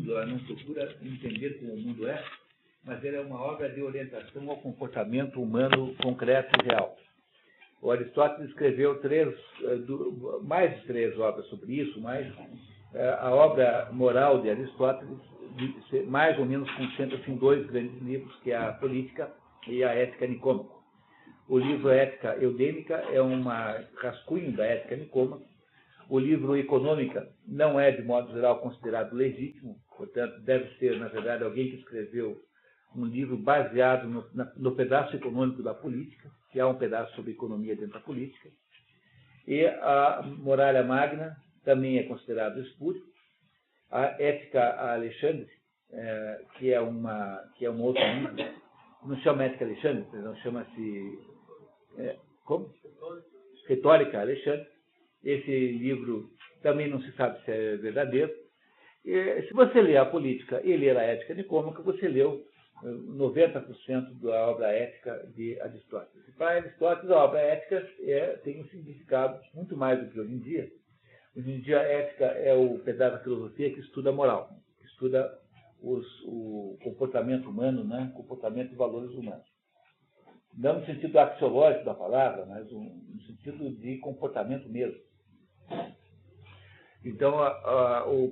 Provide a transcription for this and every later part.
mundo, ela não procura entender como o mundo é, mas ela é uma obra de orientação ao comportamento humano concreto e real. O Aristóteles escreveu mais de 3 obras sobre isso, mas a obra moral de Aristóteles, mais ou menos, concentra-se em 2 grandes livros, que é a Política e a Ética Nicômaca. O livro Ética Eudêmica é um rascunho da Ética Nicômaca. O livro Econômica não é, de modo geral, considerado legítimo, portanto, deve ser, na verdade, alguém que escreveu um livro baseado no pedaço econômico da política, que é um pedaço sobre economia dentro da política. E a Muralha Magna também é considerado espúrio. A Ética a Alexandre, que é um outro livro, não chama Ética Alexandre, não chama-se... como? Retórica Alexandre. Esse livro também não se sabe se é verdadeiro. E, se você ler a Política e ler a Ética Nicômaca, você leu 90% da obra ética de Aristóteles. Para Aristóteles, a obra ética tem um significado muito mais do que hoje em dia. Hoje em dia, a ética é o pedaço da filosofia que estuda a moral, que estuda o comportamento humano, né? Comportamento e valores humanos. Não no sentido axiológico da palavra, mas no sentido de comportamento mesmo. Então,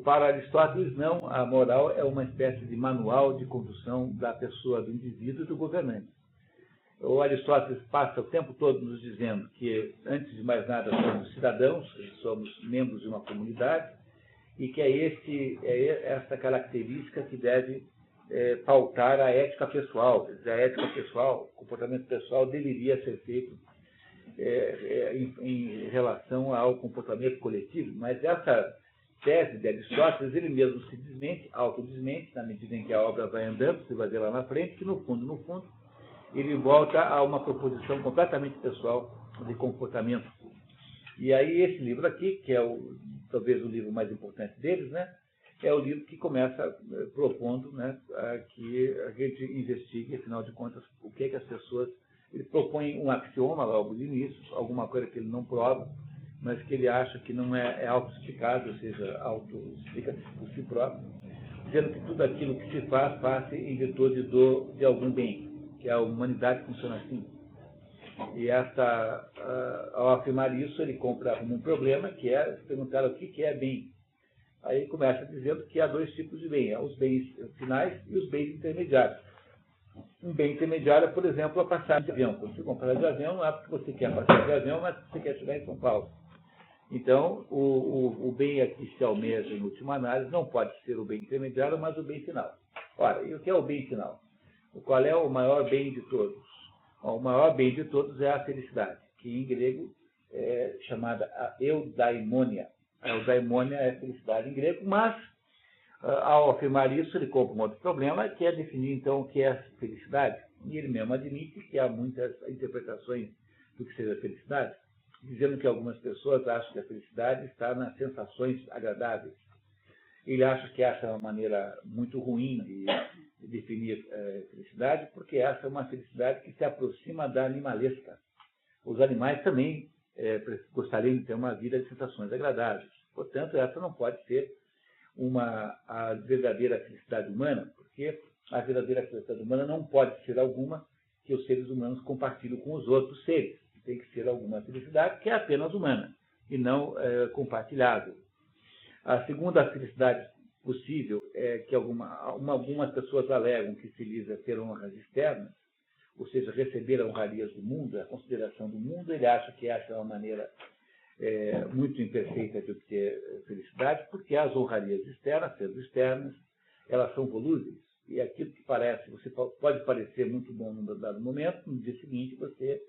para Aristóteles, não, a moral é uma espécie de manual de condução da pessoa, do indivíduo e do governante. O Aristóteles passa o tempo todo nos dizendo que, antes de mais nada, somos cidadãos, somos membros de uma comunidade, e que é essa característica que deve pautar a ética pessoal. Quer dizer, a ética pessoal, o comportamento pessoal deveria ser feito em relação ao comportamento coletivo, mas essa tese de Aristóteles, ele mesmo se desmente, autodesmente, na medida em que a obra vai andando, você vai ver lá na frente, que no fundo, ele volta a uma proposição completamente pessoal de comportamento. E aí esse livro aqui, que é talvez o livro mais importante deles, né, é o livro que começa propondo, né, que a gente investigue, afinal de contas, o que as pessoas... Ele propõe um axioma logo de início, alguma coisa que ele não prova, mas que ele acha que não é autoexplicado, ou seja, auto-explica por si próprio, dizendo que tudo aquilo que se faz em virtude de algum bem, que a humanidade funciona assim. E ao afirmar isso, ele compra um problema, que é se perguntar o que é bem. Aí ele começa dizendo que há 2 tipos de bem, os bens finais e os bens intermediários. Um bem intermediário é, por exemplo, a passagem de avião. Quando você compra de avião, não é porque você quer passar de avião, mas porque você quer chegar em São Paulo. Então, o bem a que se almeja, em última análise, não pode ser o bem intermediário, mas o bem final. Ora, e o que é o bem final? Qual é o maior bem de todos? O maior bem de todos é a felicidade, que em grego é chamada a eudaimonia. A eudaimonia é a felicidade em grego, mas ao afirmar isso, ele compra um outro problema, que é definir, então, o que é a felicidade. E ele mesmo admite que há muitas interpretações do que seja a felicidade, dizendo que algumas pessoas acham que a felicidade está nas sensações agradáveis. Ele acha que essa é uma maneira muito ruim de definir felicidade, porque essa é uma felicidade que se aproxima da animalesca. Os animais também gostariam de ter uma vida de sensações agradáveis. Portanto, essa não pode ser a verdadeira felicidade humana, porque a verdadeira felicidade humana não pode ser alguma que os seres humanos compartilham com os outros seres. Tem que ser alguma felicidade que é apenas humana e não compartilhável. A segunda felicidade possível é que algumas pessoas alegam que se visa ter honras externas, ou seja, receber honrarias do mundo, a consideração do mundo. Ele acha que essa é uma maneira muito imperfeita de obter felicidade, porque as honrarias externas, sendo externas, elas são volúveis. E aquilo que você pode parecer muito bom num dado momento, no dia seguinte você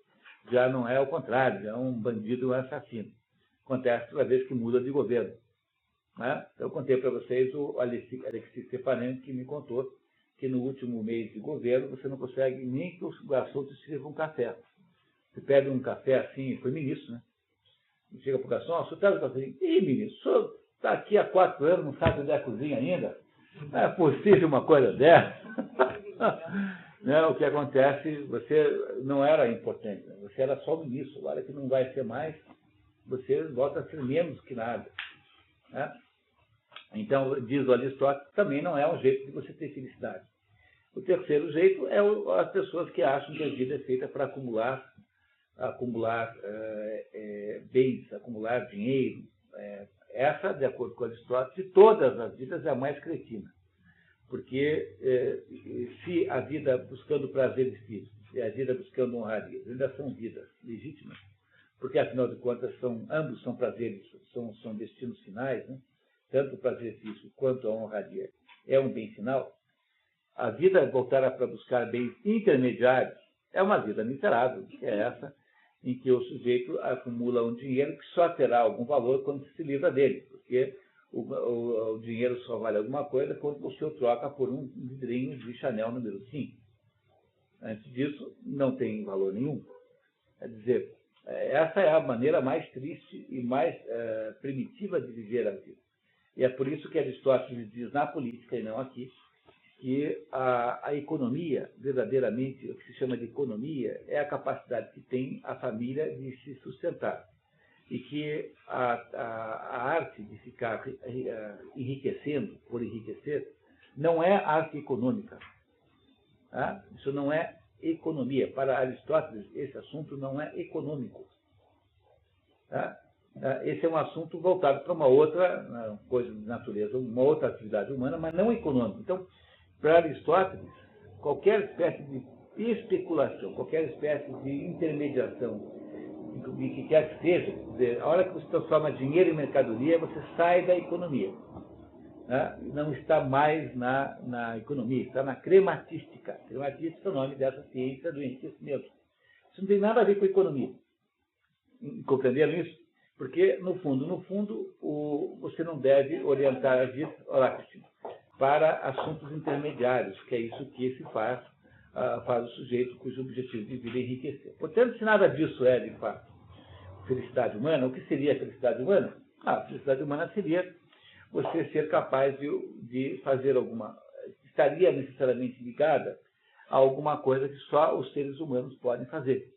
já não é o contrário, já é um bandido, um assassino. Acontece toda vez que muda de governo. Né? Então, eu contei para vocês o Alexis Stepanenko, que me contou que no último mês de governo você não consegue nem que os garçons te sirvam um café. Você pede um café assim, foi ministro, né? Chega para o garçom, o senhor traz o café? Ih, ministro, o senhor está aqui há 4 anos, não sabe onde é a cozinha ainda? Não é possível uma coisa dessa? Né? O que acontece, você não era importante, né? Você era só ministro, agora que não vai ser mais, você volta a ser menos que nada. Né? Então, diz o Aristóteles, também não é um jeito de você ter felicidade. O terceiro jeito é as pessoas que acham que a vida é feita para acumular bens, acumular dinheiro. Essa, de acordo com Aristóteles, de todas as vidas é a mais cretina. Porque se a vida buscando prazeres físicos e a vida buscando honrarias ainda são vidas legítimas, porque afinal de contas ambos são prazeres, são destinos finais, né? Tanto o prazer físico quanto a honraria é um bem final. A vida voltar para buscar bens intermediários é uma vida miserável, que é essa em que o sujeito acumula um dinheiro que só terá algum valor quando se livra dele, porque o dinheiro só vale alguma coisa quando você o troca por um vidrinho de Chanel número 5. Antes disso, não tem valor nenhum. Quer dizer, essa é a maneira mais triste e mais primitiva de viver a vida. E é por isso que Aristóteles diz na política, e não aqui, que a economia, verdadeiramente, o que se chama de economia, é a capacidade que tem a família de se sustentar. E que a arte de ficar enriquecendo por enriquecer não é arte econômica. Tá? Isso não é economia. Para Aristóteles, esse assunto não é econômico. Tá? Esse é um assunto voltado para uma outra coisa de natureza, uma outra atividade humana, mas não econômica. Então, para Aristóteles, qualquer espécie de especulação, qualquer espécie de intermediação, de que quer que seja, quer dizer, a hora que você transforma dinheiro em mercadoria, você sai da economia. Né? Não está mais na economia, está na crematística. Crematística é o nome dessa ciência do enriquecimento. Isso não tem nada a ver com economia. Compreenderam isso? Porque, no fundo, você não deve orientar a vida, para assuntos intermediários, que é isso que se faz o sujeito cujo objetivo de vida é enriquecer. Portanto, se nada disso é, de fato, felicidade humana, o que seria a felicidade humana? A felicidade humana seria você ser capaz de fazer estaria necessariamente ligada a alguma coisa que só os seres humanos podem fazer.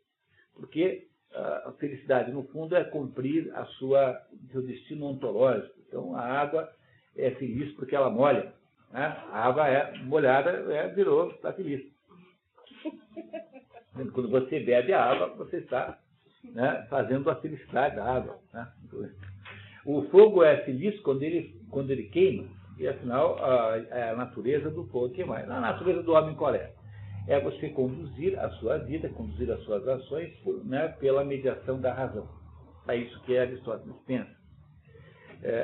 Porque a felicidade, no fundo, é cumprir seu destino ontológico. Então, a água é feliz porque ela molha. Né? A água é molhada, está feliz. Quando você bebe a água, você está fazendo a felicidade da água. Né? O fogo é feliz quando ele queima, e afinal a natureza do fogo é queimar. A natureza do homem qual é? É você conduzir a sua vida, conduzir as suas ações pela mediação da razão. É isso que Aristóteles pensa.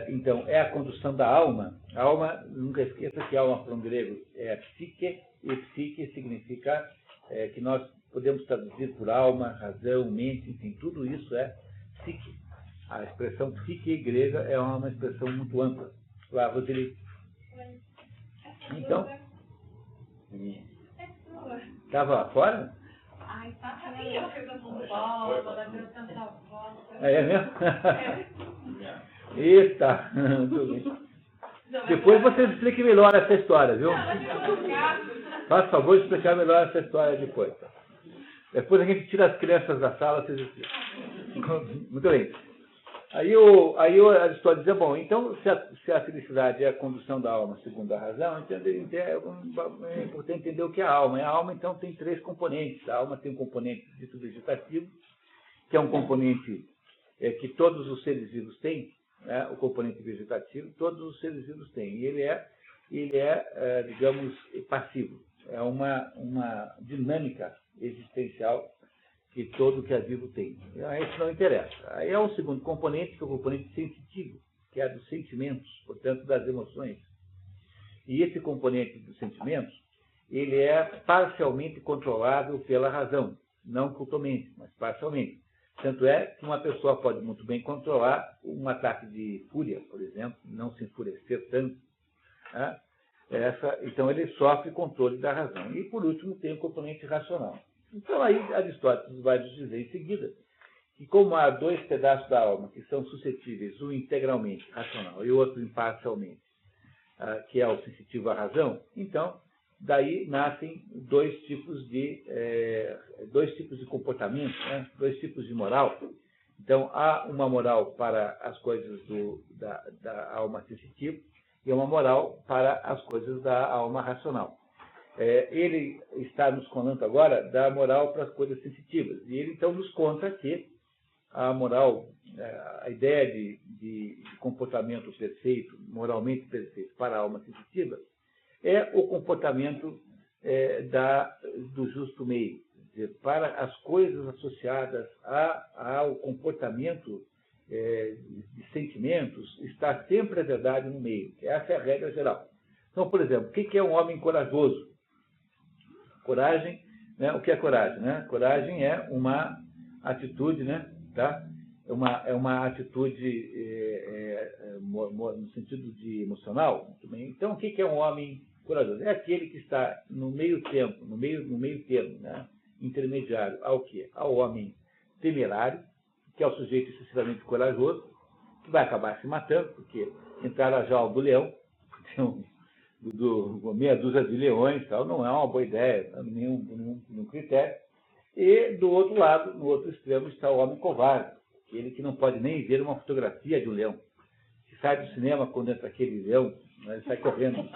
Então, é a condução da alma. A alma, nunca esqueça que alma, para um grego, é psique, e psique significa que nós podemos traduzir por alma, razão, mente, enfim, tudo isso é psique. A expressão psique grega é uma expressão muito ampla. Lá, Roseli. Então, estava fora? Ai, tá ali, eu fiz a volta, da minha tanta volta. É mesmo? Eita, tudo bem. Depois vocês expliquem melhor essa história, viu? Faça favor de explicar melhor essa história depois. Depois a gente tira as crianças da sala, vocês explicam. Muito bem. Aí o Aristóteles diz, bom, então se a felicidade é a condução da alma segundo a razão, é importante entender o que é a alma. E a alma, então, tem 3 componentes. A alma tem um componente dito vegetativo, que é um componente que todos os seres vivos têm, o componente vegetativo, todos os seres vivos têm. E ele é, digamos, passivo. É uma dinâmica existencial que todo que é vivo tem. Isso não interessa. Aí é o segundo componente, que é o componente sensitivo, que é dos sentimentos, portanto, das emoções. E esse componente dos sentimentos, ele é parcialmente controlável pela razão, não totalmente, mas parcialmente. Tanto é que uma pessoa pode muito bem controlar um ataque de fúria, por exemplo, não se enfurecer tanto. Né? Então, ele sofre controle da razão. E, por último, tem o componente racional. Então, aí Aristóteles vai nos dizer em seguida que, como há 2 pedaços da alma que são suscetíveis, um integralmente racional e o outro imparcialmente, que é o sensitivo à razão, então, daí nascem 2 tipos de comportamento, 2 tipos de moral. Então, há uma moral para as coisas da alma sensitiva e é uma moral para as coisas da alma racional. Ele está nos contando agora da moral para as coisas sensitivas. E ele, então, nos conta que a moral, a ideia de comportamento perfeito, moralmente perfeito para a alma sensitiva, é o comportamento do justo meio. Quer dizer, para as coisas associadas ao comportamento de sentimentos, está sempre a verdade no meio. Essa é a regra geral. Então, por exemplo, o que é um homem corajoso? Coragem, né? O que é coragem? Né? Coragem é uma atitude, né? Tá? É uma atitude no sentido de emocional. Muito bem. Então, o que é um homem corajoso? É aquele que está no meio tempo, no meio termo, né? Intermediário ao quê? Ao homem temerário, que é o sujeito excessivamente corajoso, que vai acabar se matando, porque entrar na jaula do leão, meia dúzia de leões, tal, não é uma boa ideia, nenhum critério. E do outro lado, no outro extremo, está o homem covarde, aquele que não pode nem ver uma fotografia de um leão. Que sai do cinema quando entra aquele leão, né, ele sai correndo.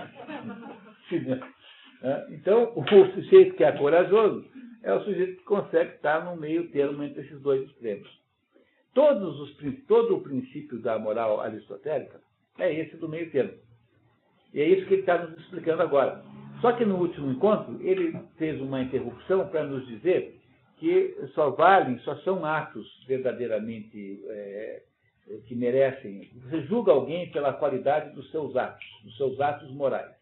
Então, o sujeito que é corajoso é o sujeito que consegue estar no meio termo entre esses dois extremos. Todo o princípio da moral aristotélica é esse do meio termo. E é isso que ele está nos explicando agora. Só que no último encontro, ele fez uma interrupção para nos dizer que só são atos verdadeiramente que merecem. Você julga alguém pela qualidade dos seus atos morais.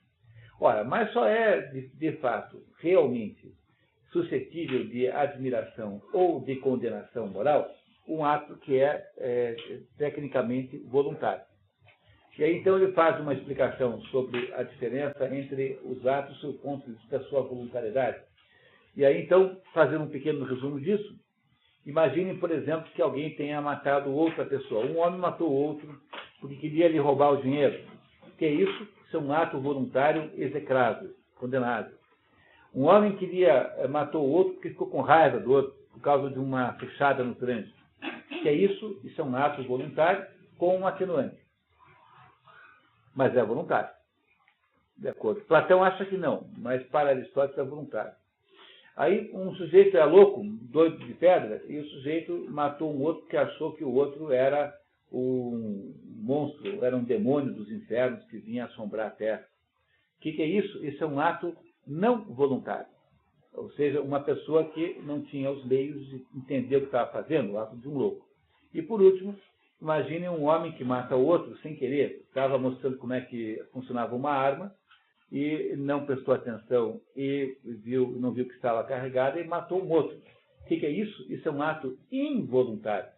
Ora, mas só é, de fato, realmente suscetível de admiração ou de condenação moral um ato que é tecnicamente voluntário. E aí, então, ele faz uma explicação sobre a diferença entre os atos do ponto de vista da sua voluntariedade. E aí, então, fazendo um pequeno resumo disso, imaginem, por exemplo, que alguém tenha matado outra pessoa. Um homem matou outro porque queria lhe roubar o dinheiro. O que é isso? Isso é um ato voluntário execrável, condenável. Um homem matou o outro porque ficou com raiva do outro por causa de uma fechada no trânsito. O que é isso? Isso é um ato voluntário com um atenuante. Mas é voluntário. De acordo. Platão acha que não, mas para Aristóteles é voluntário. Aí um sujeito é louco, doido de pedra, e o sujeito matou um outro porque achou que o outro era um monstro, era um demônio dos infernos que vinha assombrar a terra. O que é isso? Isso é um ato não voluntário. Ou seja, uma pessoa que não tinha os meios de entender o que estava fazendo, o ato de um louco. E por último, imagine um homem que mata o outro sem querer, estava mostrando como é que funcionava uma arma, e não prestou atenção e não viu que estava carregada e matou um outro. O que é isso? Isso é um ato involuntário.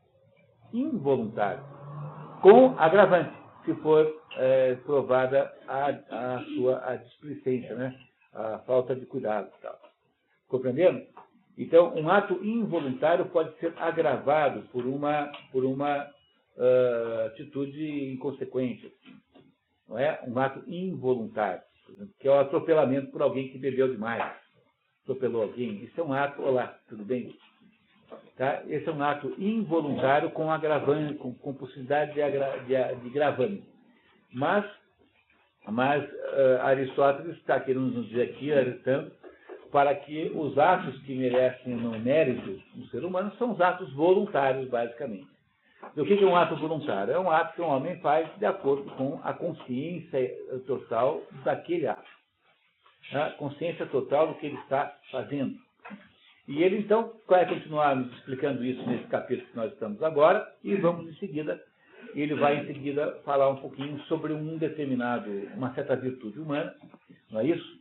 Involuntário. Com agravante, se for provada a sua displicência, né? A falta de cuidado. Tal. Compreenderam? Então, um ato involuntário pode ser agravado por uma atitude inconsequente. Não é? Um ato involuntário. Que é o atropelamento por alguém que bebeu demais. Atropelou alguém. Isso é um ato, olá, tudo bem? Tá? Esse é um ato involuntário com agravante, com possibilidade de gravame. Mas Aristóteles está querendo nos dizer aqui, alertando, para que os atos que merecem um mérito no ser humano são os atos voluntários, basicamente. E o que é um ato voluntário? É um ato que um homem faz de acordo com a consciência total daquele ato. A consciência total do que ele está fazendo. E ele, então, vai continuar nos explicando isso nesse capítulo que nós estamos agora, e ele vai em seguida falar um pouquinho sobre uma certa virtude humana, não é isso?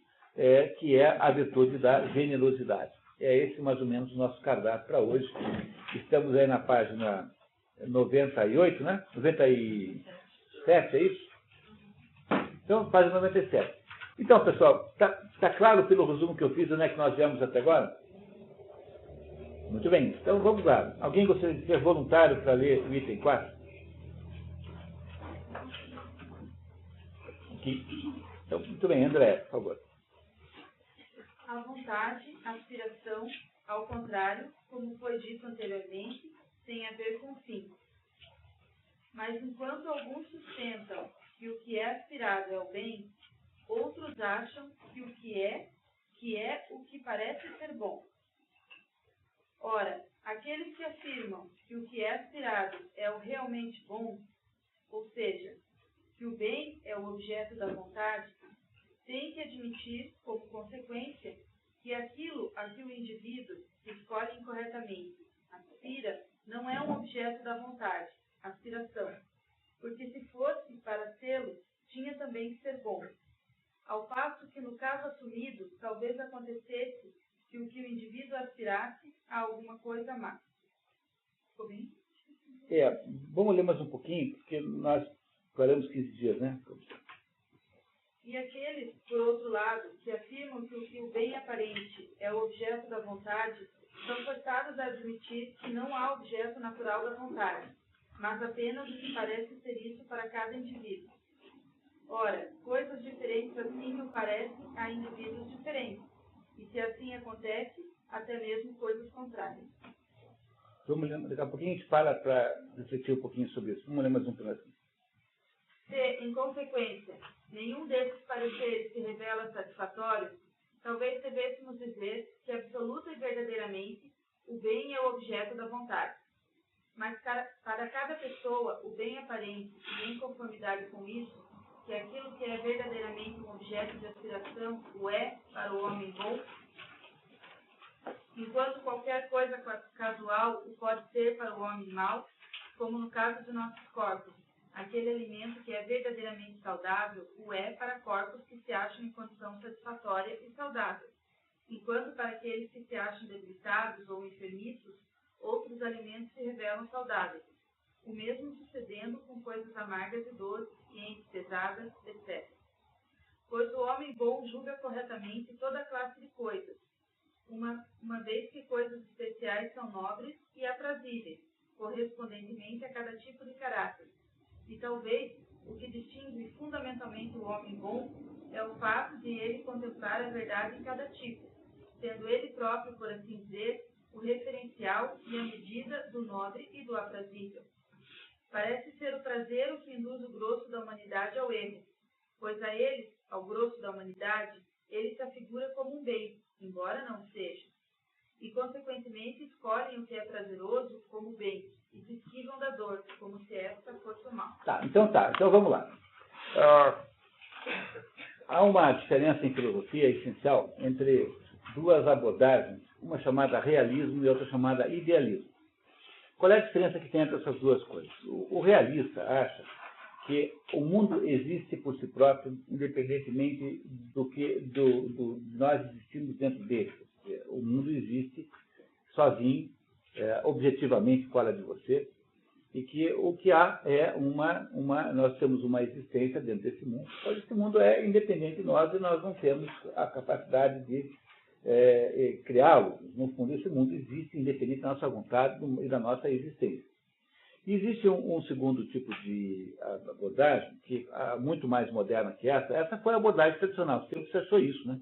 Que é a virtude da generosidade. É esse mais ou menos o nosso cardápio para hoje. Estamos aí na página 98, né? 97, é isso? Então, página 97. Então, pessoal, está claro pelo resumo que eu fiz onde é que nós viemos até agora? Muito bem, então vamos lá. Alguém gostaria de ser voluntário para ler o item 4? Aqui. Então, muito bem, André, por favor. A vontade, a aspiração, ao contrário, como foi dito anteriormente, tem a ver com fim. Mas enquanto alguns sustentam que o que é aspirado é o bem, outros acham que o que é o que parece ser bom. Ora, aqueles que afirmam que o que é aspirado é o realmente bom, ou seja, que o bem é o objeto da vontade, têm que admitir, como consequência, que aquilo a que o indivíduo que escolhe incorretamente aspira não é um objeto da vontade, aspiração, porque se fosse para tê-lo, tinha também que ser bom. Ao passo que, no caso assumido, talvez acontecesse que o indivíduo aspirasse a alguma coisa má. Ficou bem? Vamos ler mais um pouquinho, porque nós paramos 15 dias, né? E aqueles, por outro lado, que afirmam que o bem aparente é o objeto da vontade, são forçados a admitir que não há objeto natural da vontade, mas apenas o que parece ser isso para cada indivíduo. Ora, coisas diferentes assim o parecem a indivíduos diferentes, e se assim acontece, até mesmo coisas contrárias. Vamos ler, daqui a pouquinho a gente para refletir um pouquinho sobre isso. Vamos ler mais um pedacinho. Se, em consequência, nenhum desses pareceres se revela satisfatório, talvez devêssemos dizer que absoluta e verdadeiramente o bem é o objeto da vontade. Mas para cada pessoa, o bem aparente e em conformidade com isso, que aquilo que é verdadeiramente um objeto de aspiração o é para o homem bom, enquanto qualquer coisa casual o pode ser para o homem mau, como no caso de nossos corpos. Aquele alimento que é verdadeiramente saudável o é para corpos que se acham em condição satisfatória e saudável, enquanto para aqueles que se acham debilitados ou enfermiços, outros alimentos se revelam saudáveis. O mesmo sucedendo com coisas amargas e doces, quentes, pesadas, etc. Pois o homem bom julga corretamente toda classe de coisas, uma vez que coisas especiais são nobres e aprazíveis, correspondentemente a cada tipo de caráter. E talvez o que distingue fundamentalmente o homem bom é o fato de ele contemplar a verdade em cada tipo, sendo ele próprio, por assim dizer, o referencial e a medida do nobre e do aprazível. Parece ser o prazer o que induz o grosso da humanidade ao erro, pois a eles, ao grosso da humanidade, ele se afigura como um bem, embora não seja. E, consequentemente, escolhem o que é prazeroso como bem, e se esquivam da dor, como se esta fosse o mal. Então vamos lá. Há uma diferença em filosofia essencial entre duas abordagens, uma chamada realismo e outra chamada idealismo. Qual é a diferença que tem entre essas duas coisas? O realista acha que o mundo existe por si próprio, independentemente do que nós existimos dentro dele. O mundo existe sozinho, objetivamente fora de você, e que o que há é nós temos uma existência dentro desse mundo, mas esse mundo é independente de nós e nós não temos a capacidade de criá-lo. No fundo, esse mundo existe independente da nossa vontade e da nossa existência. E existe um segundo tipo de abordagem, que é muito mais moderna que essa. Essa foi a abordagem tradicional, sempre se achou isso, né?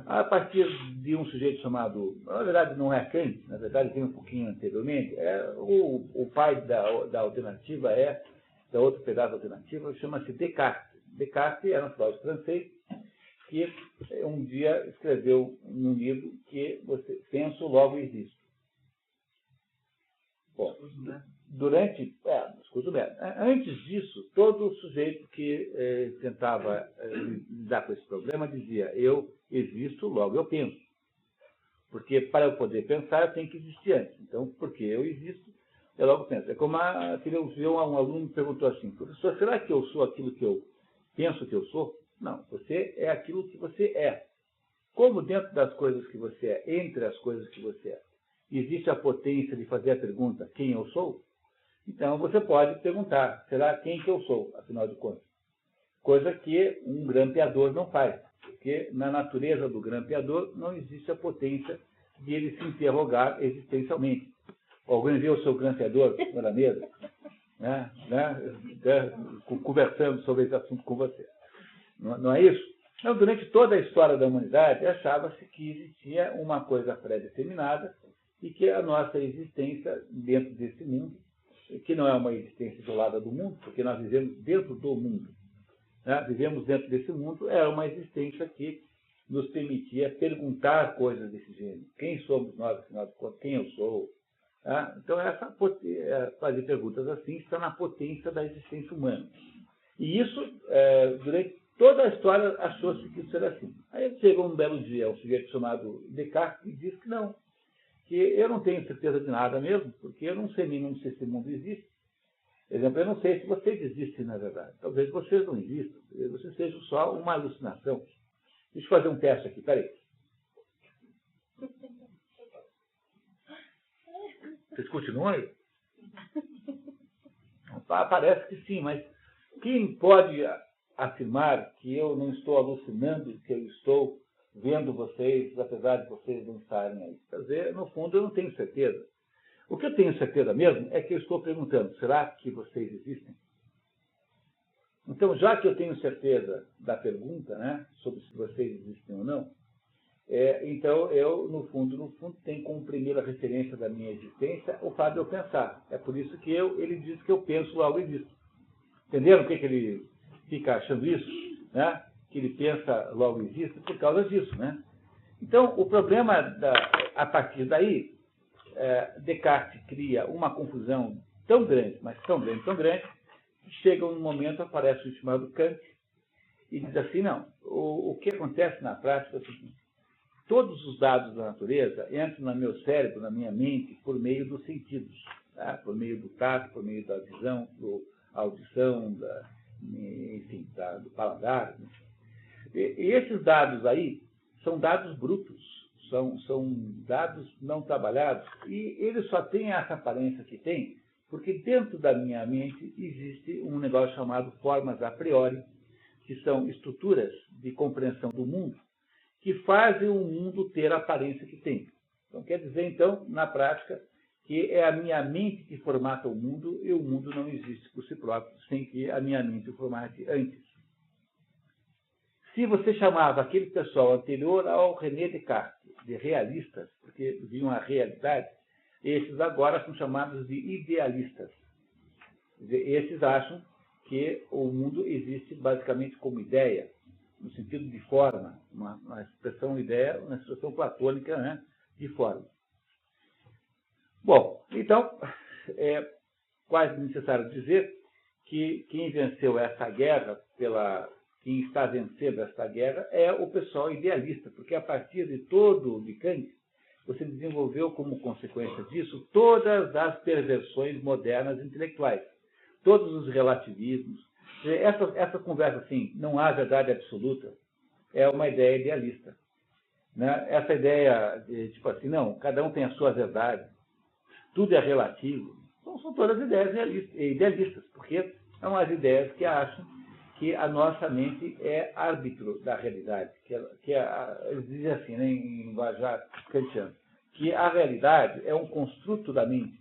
A partir de um sujeito chamado, na verdade não é Kant, na verdade vem um pouquinho anteriormente, o pai da alternativa da outro pedaço da alternativa, chama-se Descartes. Descartes era um filósofo francês que um dia escreveu num livro que você penso, logo existo. Bom, antes disso, todo sujeito que tentava lidar com esse problema dizia, eu existo, logo eu penso. Porque para eu poder pensar, eu tenho que existir antes. Então, porque eu existo, eu logo penso. É como um aluno me perguntou assim, professor, será que eu sou aquilo que eu penso que eu sou? Não, você é aquilo que você é. Como dentro das coisas que você é, entre as coisas que você é, existe a potência de fazer a pergunta, quem eu sou? Então, você pode perguntar, será quem que eu sou, afinal de contas? Coisa que um grampeador não faz, porque na natureza do grampeador não existe a potência de ele se interrogar existencialmente. Alguém vê o seu grampeador na mesa, conversando sobre esse assunto com você. Não é isso? Então, durante toda a história da humanidade, achava-se que existia uma coisa pré-determinada e que a nossa existência dentro desse mundo, que não é uma existência isolada do mundo, porque nós vivemos dentro do mundo. né, vivemos dentro desse mundo, era uma existência que nos permitia perguntar coisas desse gênero. Quem somos nós, afinal de contas? Quem eu sou? Tá? Então, fazer perguntas assim está na potência da existência humana. E isso, durante toda a história, achou-se que isso era assim. Aí chegou um belo dia um sujeito chamado Descartes e disse que não, que eu não tenho certeza de nada mesmo, porque eu não sei nem se esse mundo existe. Por exemplo, eu não sei se vocês existem, na verdade. Talvez vocês não existam, talvez vocês sejam só uma alucinação. Deixa eu fazer um teste aqui, peraí. Vocês continuam aí? Parece que sim, mas quem pode afirmar que eu não estou alucinando, que eu estou vendo vocês, apesar de vocês não estarem aí? Quer dizer, no fundo, eu não tenho certeza. O que eu tenho certeza mesmo é que eu estou perguntando, será que vocês existem? Então, já que eu tenho certeza da pergunta, né, sobre se vocês existem ou não, então eu, no fundo, tenho como primeira referência da minha existência o fato de eu pensar. É por isso que ele diz que eu penso, logo existo. Entenderam o que ele fica achando isso? Né? Que ele pensa, logo existe, por causa disso. Né? Então, o problema, a partir daí, Descartes cria uma confusão tão grande, mas tão grande, que chega um momento, aparece o chamado Kant, e diz assim, não, o que acontece na prática é o seguinte: todos os dados da natureza entram no meu cérebro, na minha mente, por meio dos sentidos, tá? Por meio do tato, por meio da visão, da audição, enfim, do paladar. E esses dados aí são dados brutos, são dados não trabalhados, e eles só têm essa aparência que tem porque dentro da minha mente existe um negócio chamado formas a priori, que são estruturas de compreensão do mundo, que fazem o mundo ter a aparência que tem. Então, quer dizer, então, na prática, que é a minha mente que formata o mundo e o mundo não existe por si próprio, sem que a minha mente o formate antes. Se você chamava aquele pessoal anterior ao René Descartes de realistas, porque viam a realidade, esses agora são chamados de idealistas. Esses acham que o mundo existe basicamente como ideia, no sentido de forma, uma expressão ideia, uma expressão platônica, né, de forma. Bom, então, é quase necessário dizer que quem venceu essa guerra, quem está vencendo essa guerra, é o pessoal idealista, porque a partir de Kant, você desenvolveu como consequência disso todas as perversões modernas intelectuais, todos os relativismos. Essa conversa assim, não há verdade absoluta, é uma ideia idealista. Né? Essa ideia de, tipo assim, não, cada um tem a sua verdade, tudo é relativo, são todas ideias idealistas, porque são as ideias que acham que a nossa mente é árbitro da realidade, eles dizem assim, né, em linguajar kantiano, que a realidade é um construto da mente.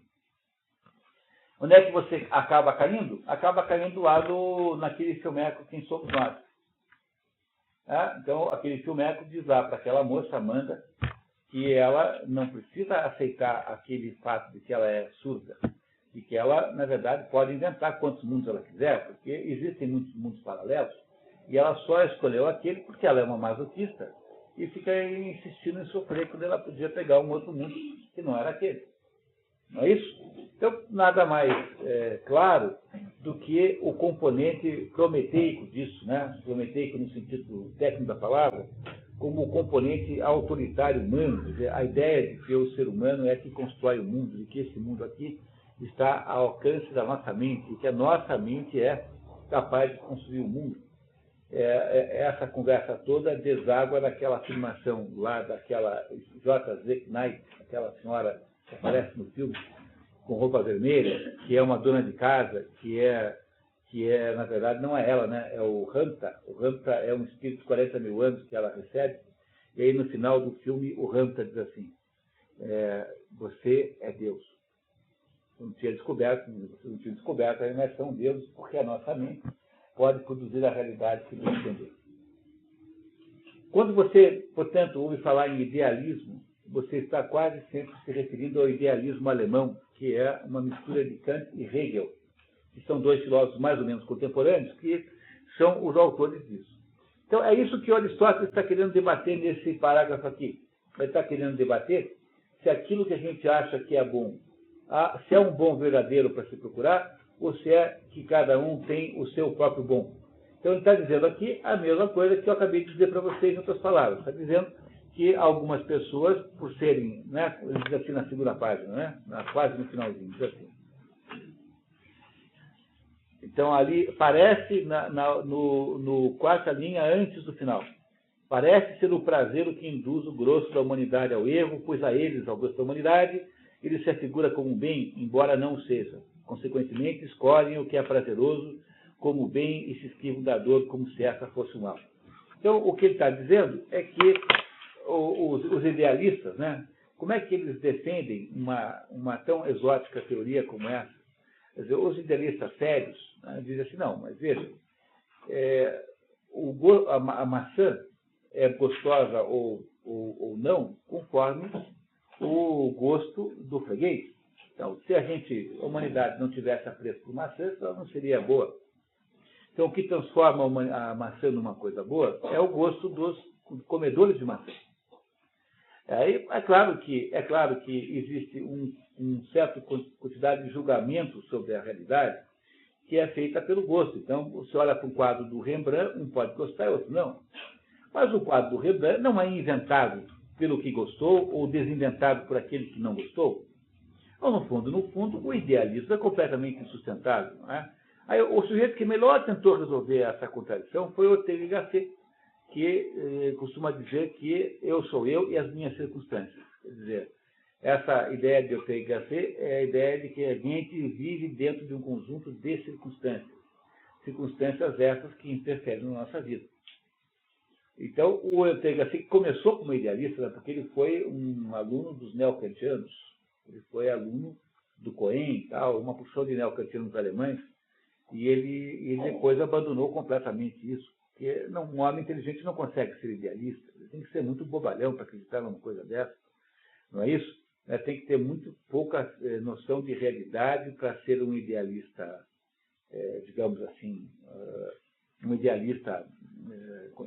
Onde é que você acaba caindo? Acaba caindo lá naquele filmeco Quem Somos Nós. Então, aquele filmeco diz lá para aquela moça, Amanda, que ela não precisa aceitar aquele fato de que ela é surda, e que ela, na verdade, pode inventar quantos mundos ela quiser, porque existem muitos mundos paralelos, e ela só escolheu aquele porque ela é uma masoquista e fica insistindo em sofrer quando ela podia pegar um outro mundo que não era aquele. Não é isso? Então, nada mais claro do que o componente prometeico disso, né? Prometeico no sentido técnico da palavra, como o componente autoritário humano, quer dizer, a ideia de que o ser humano é que constrói o mundo, de que esse mundo aqui está ao alcance da nossa mente, e que a nossa mente é capaz de construir o mundo. Essa conversa toda deságua naquela afirmação lá daquela J.Z. Knight, aquela senhora que aparece no filme, com roupa vermelha, que é uma dona de casa, que na verdade, não é ela, né? É o Ramta. O Ramta é um espírito de 40 mil anos que ela recebe, e aí no final do filme o Ramta diz assim, você é Deus. Você não tinha descoberto a imersão de Deus, porque a nossa mente pode produzir a realidade que você entender. Quando você, portanto, ouve falar em idealismo, você está quase sempre se referindo ao idealismo alemão, que é uma mistura de Kant e Hegel, que são dois filósofos mais ou menos contemporâneos, que são os autores disso. Então, é isso que Aristóteles está querendo debater nesse parágrafo aqui. Ele está querendo debater se aquilo que a gente acha que é bom, se é um bom verdadeiro para se procurar, ou se é que cada um tem o seu próprio bom. Então, ele está dizendo aqui a mesma coisa que eu acabei de dizer para vocês em outras palavras. Está dizendo que algumas pessoas, por serem, né, ele diz assim na segunda página, né, quase no finalzinho, diz assim. Então, ali, parece, no quarta linha, antes do final, parece ser o prazer o que induz o grosso da humanidade ao erro, pois a eles, ao grosso da humanidade, ele se afigura como um bem, embora não o seja. Consequentemente, escolhem o que é prazeroso como bem e se esquivam da dor como se essa fosse um mal. Então, o que ele está dizendo é que os idealistas, né, como é que eles defendem uma tão exótica teoria como essa? Quer dizer, os idealistas sérios, né, dizem assim, não, mas veja, a maçã é gostosa ou não, conforme o gosto do freguês. Então, se a humanidade não tivesse apreço por maçã, ela não seria boa. Então, o que transforma a maçã numa coisa boa é o gosto dos comedores de maçã. Aí, é claro que existe uma certa quantidade de julgamento sobre a realidade que é feita pelo gosto. Então, você olha para um quadro do Rembrandt, um pode gostar e outro não. Mas o quadro do Rembrandt não é inventado pelo que gostou ou desinventado por aquele que não gostou. Então, no fundo, o idealismo é completamente insustentável. Não é? Aí, o sujeito que melhor tentou resolver essa contradição foi Ortega y Gasset, que costuma dizer que eu sou eu e as minhas circunstâncias. Quer dizer, essa ideia de Ortega y Gasset é a ideia de que a gente vive dentro de um conjunto de circunstâncias. Circunstâncias essas que interferem na nossa vida. Então, o Ortega y Gasset começou como idealista, né, porque ele foi um aluno dos neocantianos. Ele foi aluno do Cohen, tal, uma porção de neocantianos alemães, e ele depois abandonou completamente isso. Porque um homem inteligente não consegue ser idealista. Ele tem que ser muito bobalhão para acreditar numa coisa dessa. Não é isso? Tem que ter muito pouca noção de realidade para ser um idealista, digamos assim, um idealista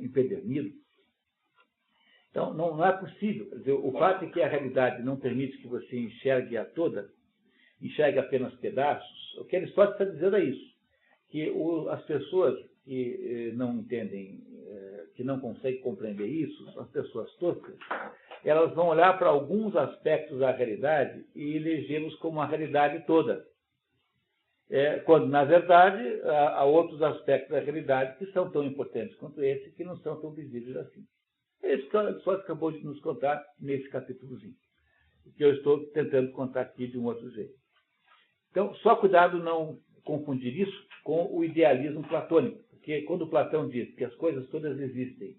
empedernido. Então, não é possível. Quer dizer, o fato de que a realidade não permite que você enxergue a toda, enxergue apenas pedaços, o que Aristóteles está dizendo é isso, que as pessoas que não entendem, que não conseguem compreender isso, as pessoas toscas, elas vão olhar para alguns aspectos da realidade e elegê-los como a realidade toda. Quando, na verdade, há outros aspectos da realidade que são tão importantes quanto esse, que não são tão visíveis assim. É isso que o Aristóteles acabou de nos contar nesse capítulozinho, que eu estou tentando contar aqui de um outro jeito. Então, só cuidado não confundir isso com o idealismo platônico, porque quando Platão diz que as coisas todas existem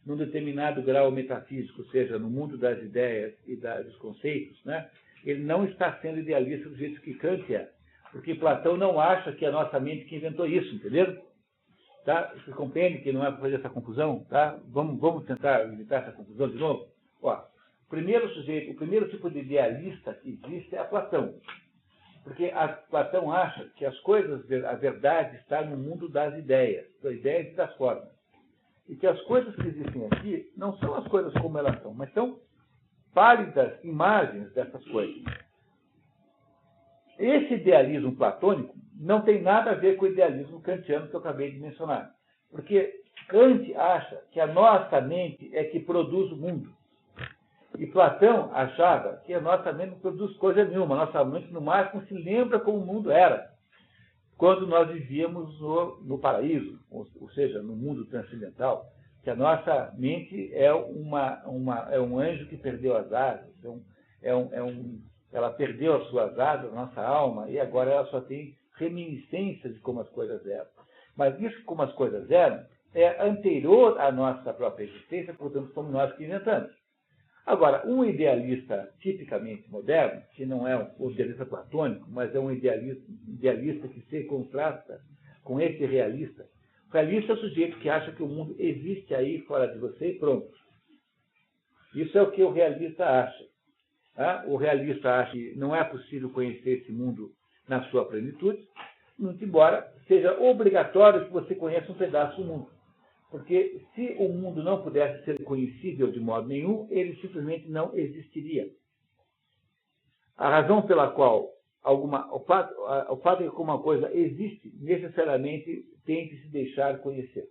num determinado grau metafísico, ou seja, no mundo das ideias e dos conceitos, né, ele não está sendo idealista do jeito que Kant é, porque Platão não acha que é a nossa mente que inventou isso, entendeu? Tá? Você compreende que não é para fazer essa confusão? Tá? Vamos tentar evitar essa confusão de novo? Ó, o primeiro tipo de idealista que existe é a Platão. Porque Platão acha que as coisas, a verdade está no mundo das ideias e das formas. E que as coisas que existem aqui não são as coisas como elas são, mas são pálidas imagens dessas coisas. Esse idealismo platônico não tem nada a ver com o idealismo kantiano que eu acabei de mencionar. Porque Kant acha que a nossa mente é que produz o mundo. E Platão achava que a nossa mente não produz coisa nenhuma. A nossa mente, no máximo, se lembra como o mundo era quando nós vivíamos no paraíso, ou seja, no mundo transcendental. Que a nossa mente é um anjo que perdeu as asas. Ela perdeu as suas asas, a nossa alma, e agora ela só tem reminiscências de como as coisas eram. Mas isso, como as coisas eram, é anterior à nossa própria existência, portanto, somos nós que inventamos. Agora, um idealista tipicamente moderno, que não é um idealista platônico, mas é um idealista que se contrasta com esse realista. O realista é o sujeito que acha que o mundo existe aí fora de você e pronto. Isso é o que o realista acha. Tá? O realista acha que não é possível conhecer esse mundo na sua plenitude, muito embora seja obrigatório que você conheça um pedaço do mundo. Porque se o mundo não pudesse ser conhecível de modo nenhum, ele simplesmente não existiria. A razão pela qual o fato de que uma coisa existe, necessariamente tem que se deixar conhecer.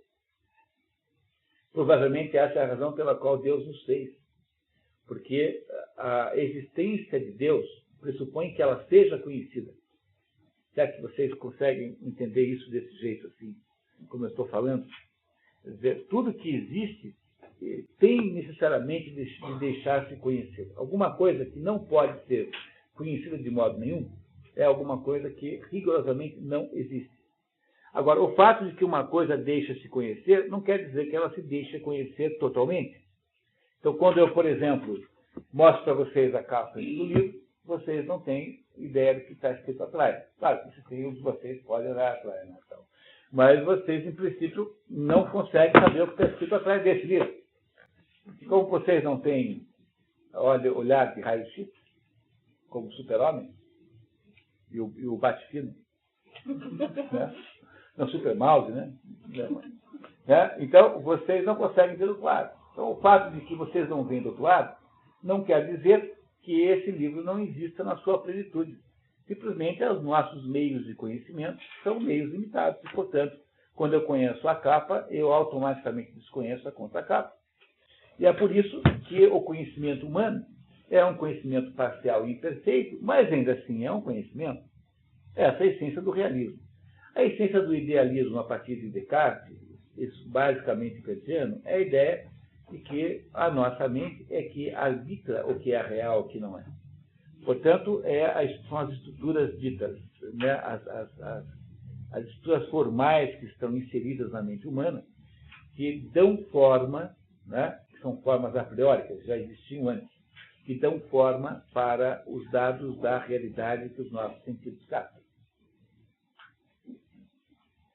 Provavelmente essa é a razão pela qual Deus nos fez. Porque a existência de Deus pressupõe que ela seja conhecida. Será que vocês conseguem entender isso desse jeito, assim, como eu estou falando? Quer dizer, tudo que existe tem necessariamente de deixar-se conhecer. Alguma coisa que não pode ser conhecida de modo nenhum é alguma coisa que rigorosamente não existe. Agora, o fato de que uma coisa deixa-se conhecer não quer dizer que ela se deixe conhecer totalmente. Então, quando eu, por exemplo, mostro para vocês a capa do livro, vocês não têm ideia do que está escrito atrás. Claro que se tem, vocês podem olhar atrás, né? Então, mas vocês, em princípio, não conseguem saber o que está escrito atrás desse livro. E como vocês não têm olhar de raio-x, como o Super-Homem e o Bate-Fino, né? Não, Super-Mouse, né? Então, vocês não conseguem ver do outro lado. Então, o fato de que vocês não veem do outro lado não quer dizer que esse livro não exista na sua plenitude. Simplesmente, os nossos meios de conhecimento são meios limitados. E, portanto, quando eu conheço a capa, eu automaticamente desconheço a contracapa. E é por isso que o conhecimento humano é um conhecimento parcial e imperfeito, mas ainda assim é um conhecimento. Essa é a essência do realismo. A essência do idealismo a partir de Descartes, isso basicamente kantiano, é a ideia de que a nossa mente é que arbitra o que é real e o que não é. Portanto, são as estruturas ditas, né, as estruturas formais que estão inseridas na mente humana, que dão forma, né, que são formas a priori, que já existiam antes, que dão forma para os dados da realidade que os nossos sentidos captam.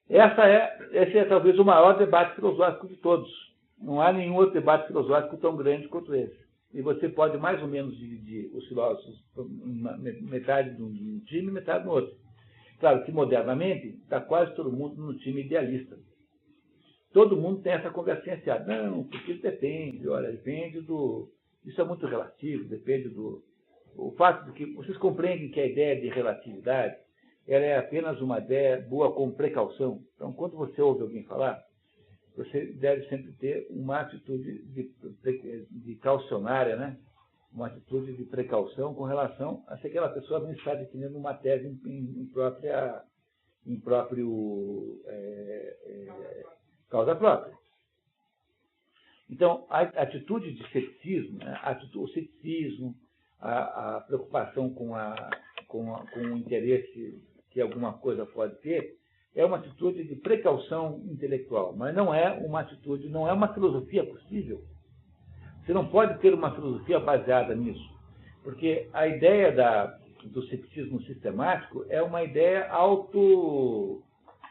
Esse é talvez o maior debate filosófico de todos. Não há nenhum outro debate filosófico tão grande quanto esse. E você pode mais ou menos dividir os filósofos metade de um time e metade no outro. Claro que modernamente está quase todo mundo no time idealista. Todo mundo tem essa conversinha assim, não, porque depende, depende do... Isso é muito relativo, depende do... O fato de que vocês compreendem que a ideia de relatividade ela é apenas uma ideia boa com precaução. Então, quando você ouve alguém falar, você deve sempre ter uma atitude de caucionária, né? Uma atitude de precaução com relação a se aquela pessoa não está definindo uma tese em próprio causa própria. Então, a atitude de ceticismo, né? O ceticismo, a preocupação com o interesse que alguma coisa pode ter, é uma atitude de precaução intelectual, mas não é uma filosofia possível. Você não pode ter uma filosofia baseada nisso, porque a ideia do ceticismo sistemático é uma ideia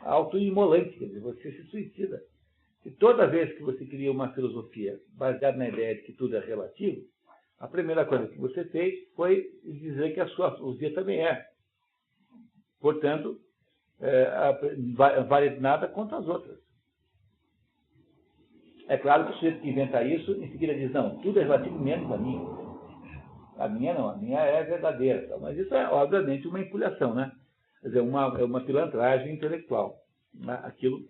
autoimolante, quer dizer, você se suicida. E toda vez que você cria uma filosofia baseada na ideia de que tudo é relativo, a primeira coisa que você fez foi dizer que a sua filosofia também é. Portanto, vale nada contra as outras. É claro que o sujeito que inventa isso, em seguida diz, não, tudo é relativo menos a mim. A minha não, a minha é verdadeira. Mas isso é, obviamente, uma empulhação, né? Quer dizer, uma pilantragem intelectual. Aquilo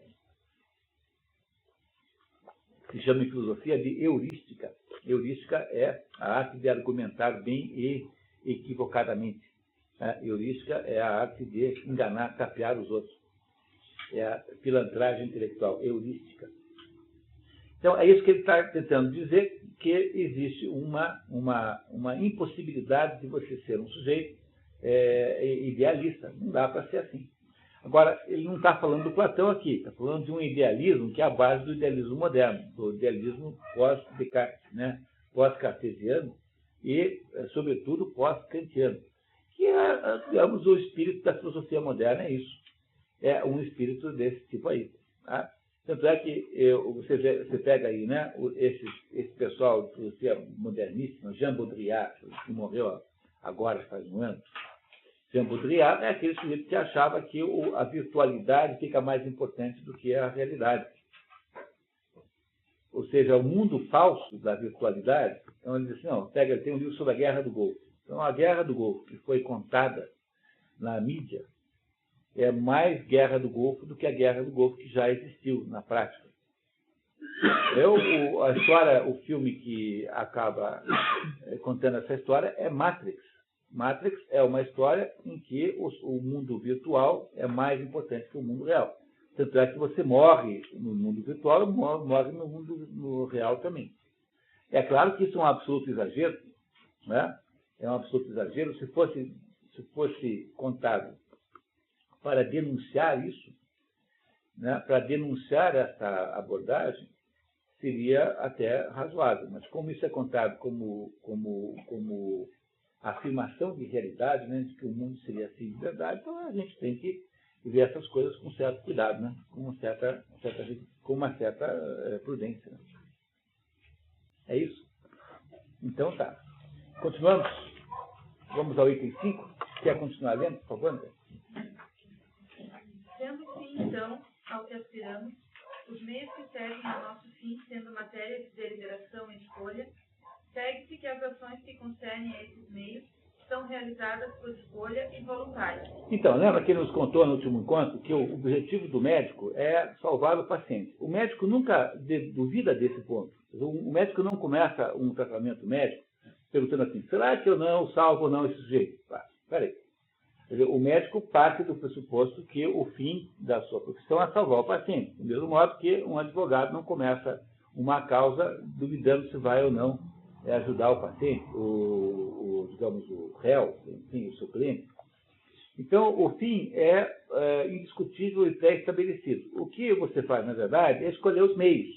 se chama em filosofia de heurística. Heurística é a arte de argumentar bem e equivocadamente. A heurística é a arte de enganar, tapear os outros. É a pilantragem intelectual, heurística. Então, é isso que ele está tentando dizer, que existe uma impossibilidade de você ser um sujeito idealista. Não dá para ser assim. Agora, ele não está falando do Platão aqui, está falando de um idealismo que é a base do idealismo moderno, do idealismo pós-Descartes, né? Pós-cartesiano e, sobretudo, pós-kantiano. Que é, digamos, o espírito da filosofia moderna, é isso. É um espírito desse tipo aí. Tá? Tanto é que você pega aí, né, esse pessoal de filosofia moderníssima, Jean Baudrillard, que morreu agora faz um ano, Jean Baudrillard é aquele sujeito que achava que a virtualidade fica mais importante do que a realidade. Ou seja, o mundo falso da virtualidade. Então ele diz assim, não, tem um livro sobre a Guerra do Golfo. Então a Guerra do Golfo, que foi contada na mídia, é mais Guerra do Golfo do que a Guerra do Golfo que já existiu na prática. A história, o filme que acaba contando essa história é Matrix. Matrix é uma história em que o mundo virtual é mais importante que o mundo real. Tanto é que você morre no mundo virtual e morre no mundo real também. É claro que isso é um absoluto exagero, né? É um absoluto exagero. Se fosse contado para denunciar isso, né? Para denunciar essa abordagem, seria até razoável. Mas como isso é contado como afirmação de realidade, né? De que o mundo seria assim de verdade, então a gente tem que ver essas coisas com certo cuidado, né? Com uma certa prudência. Né? É isso? Então tá. Continuamos? Vamos ao item 5. Quer continuar lendo, por favor, André? Sendo o fim, então, ao que aspiramos, os meios que servem ao nosso fim sendo matéria de deliberação e escolha, segue-se que as ações que concernem a esses meios são realizadas por escolha involuntária. Então, lembra que ele nos contou no último encontro que o objetivo do médico é salvar o paciente. O médico nunca duvida desse ponto. O médico não começa um tratamento médico perguntando assim, será que eu não salvo ou não esse sujeito? Peraí. O médico parte do pressuposto que o fim da sua profissão é salvar o paciente. Do mesmo modo que um advogado não começa uma causa duvidando se vai ou não ajudar o paciente, digamos, o réu, enfim, o seu cliente. Então, o fim é indiscutível e pré-estabelecido. O que você faz, na verdade, é escolher os meios.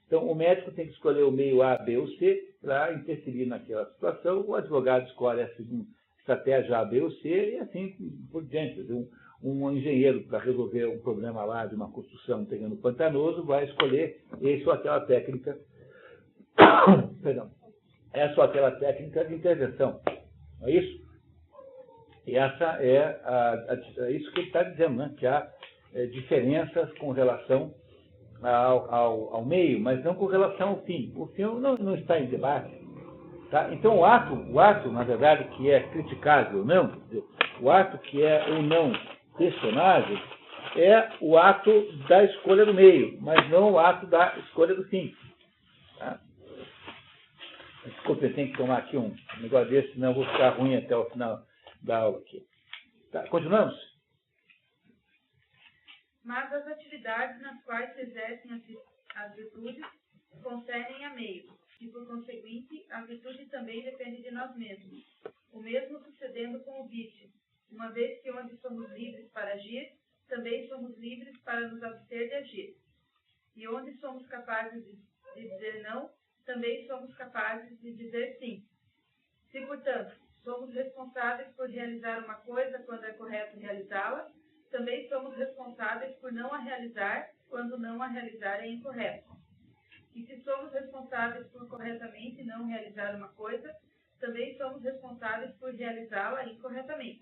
Então, o médico tem que escolher o meio A, B ou C para interferir naquela situação. O advogado escolhe a estratégia A, B ou C e assim por diante. Um engenheiro, para resolver um problema lá de uma construção, um terreno pantanoso, vai escolher essa ou aquela técnica. Perdão. Essa ou aquela técnica de intervenção. Não é isso? E essa é isso que ele está dizendo, né? Que há diferenças com relação ao meio, mas não com relação ao fim. O fim não está em debate. Tá? Então, o ato, na verdade, que é criticável ou não, quer dizer, o ato que é ou não questionável, é o ato da escolha do meio, mas não o ato da escolha do fim. Tá? Desculpe, eu tenho que tomar aqui um negócio desse, senão eu vou ficar ruim até o final da aula aqui. Tá, continuamos? Mas as atividades nas quais se exercem as virtudes concernem a meio, e por conseguinte, a virtude também depende de nós mesmos. O mesmo sucedendo com o vício, uma vez que onde somos livres para agir, também somos livres para nos abster de agir. E onde somos capazes de dizer não, também somos capazes de dizer sim. Se, portanto, somos responsáveis por realizar uma coisa quando é correto realizá-la, também somos responsáveis por não a realizar quando não a realizar é incorreto. E se somos responsáveis por corretamente não realizar uma coisa, também somos responsáveis por realizá-la incorretamente.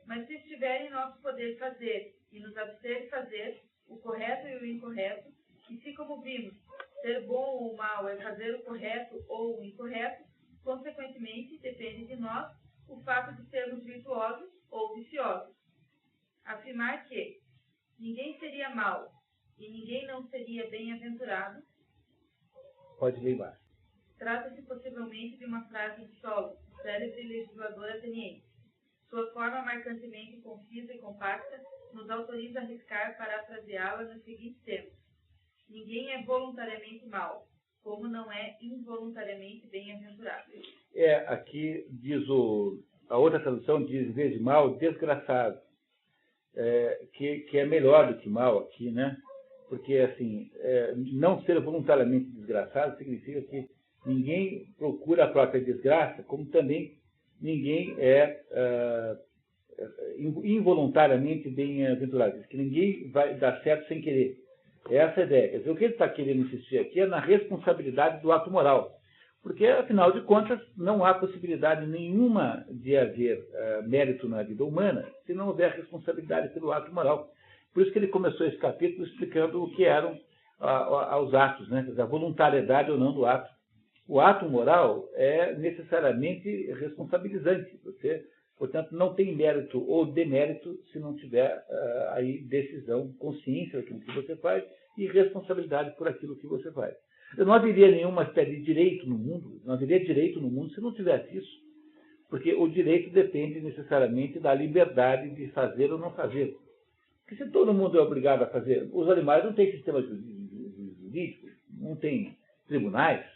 Mas se estiver em nosso poder fazer e nos abster de fazer o correto e o incorreto, e se, como vimos, ser bom ou mal é fazer o correto ou o incorreto, consequentemente, depende de nós o fato de sermos virtuosos ou viciosos. Afirmar que ninguém seria mau e ninguém não seria bem-aventurado. Pode ler embaixo. Trata-se possivelmente de uma frase de Sólo, célebre legislador ateniense. Sua forma marcantemente concisa e compacta nos autoriza a arriscar parafraseá-la nos seguintes termos. Ninguém é voluntariamente mau, como não é involuntariamente bem-aventurado. Aqui diz a outra tradução diz, em vez de mal, desgraçado. Que é melhor do que mal aqui, né? Porque, assim, não ser voluntariamente desgraçado significa que ninguém procura a própria desgraça, como também ninguém é involuntariamente bem-aventurado. Que ninguém vai dar certo sem querer. Essa é a ideia. Quer dizer, o que ele está querendo insistir aqui é na responsabilidade do ato moral. Porque, afinal de contas, não há possibilidade nenhuma de haver mérito na vida humana se não houver responsabilidade pelo ato moral. Por isso que ele começou esse capítulo explicando o que eram os atos, né? A voluntariedade ou não do ato. O ato moral é necessariamente responsabilizante. Você, portanto, não tem mérito ou demérito se não tiver aí decisão, consciência daquilo que você faz e responsabilidade por aquilo que você faz. Não haveria nenhuma espécie de direito no mundo, não haveria direito no mundo se não tivesse isso. Porque o direito depende necessariamente da liberdade de fazer ou não fazer. Porque se todo mundo é obrigado a fazer, os animais não têm sistema jurídico, não têm tribunais,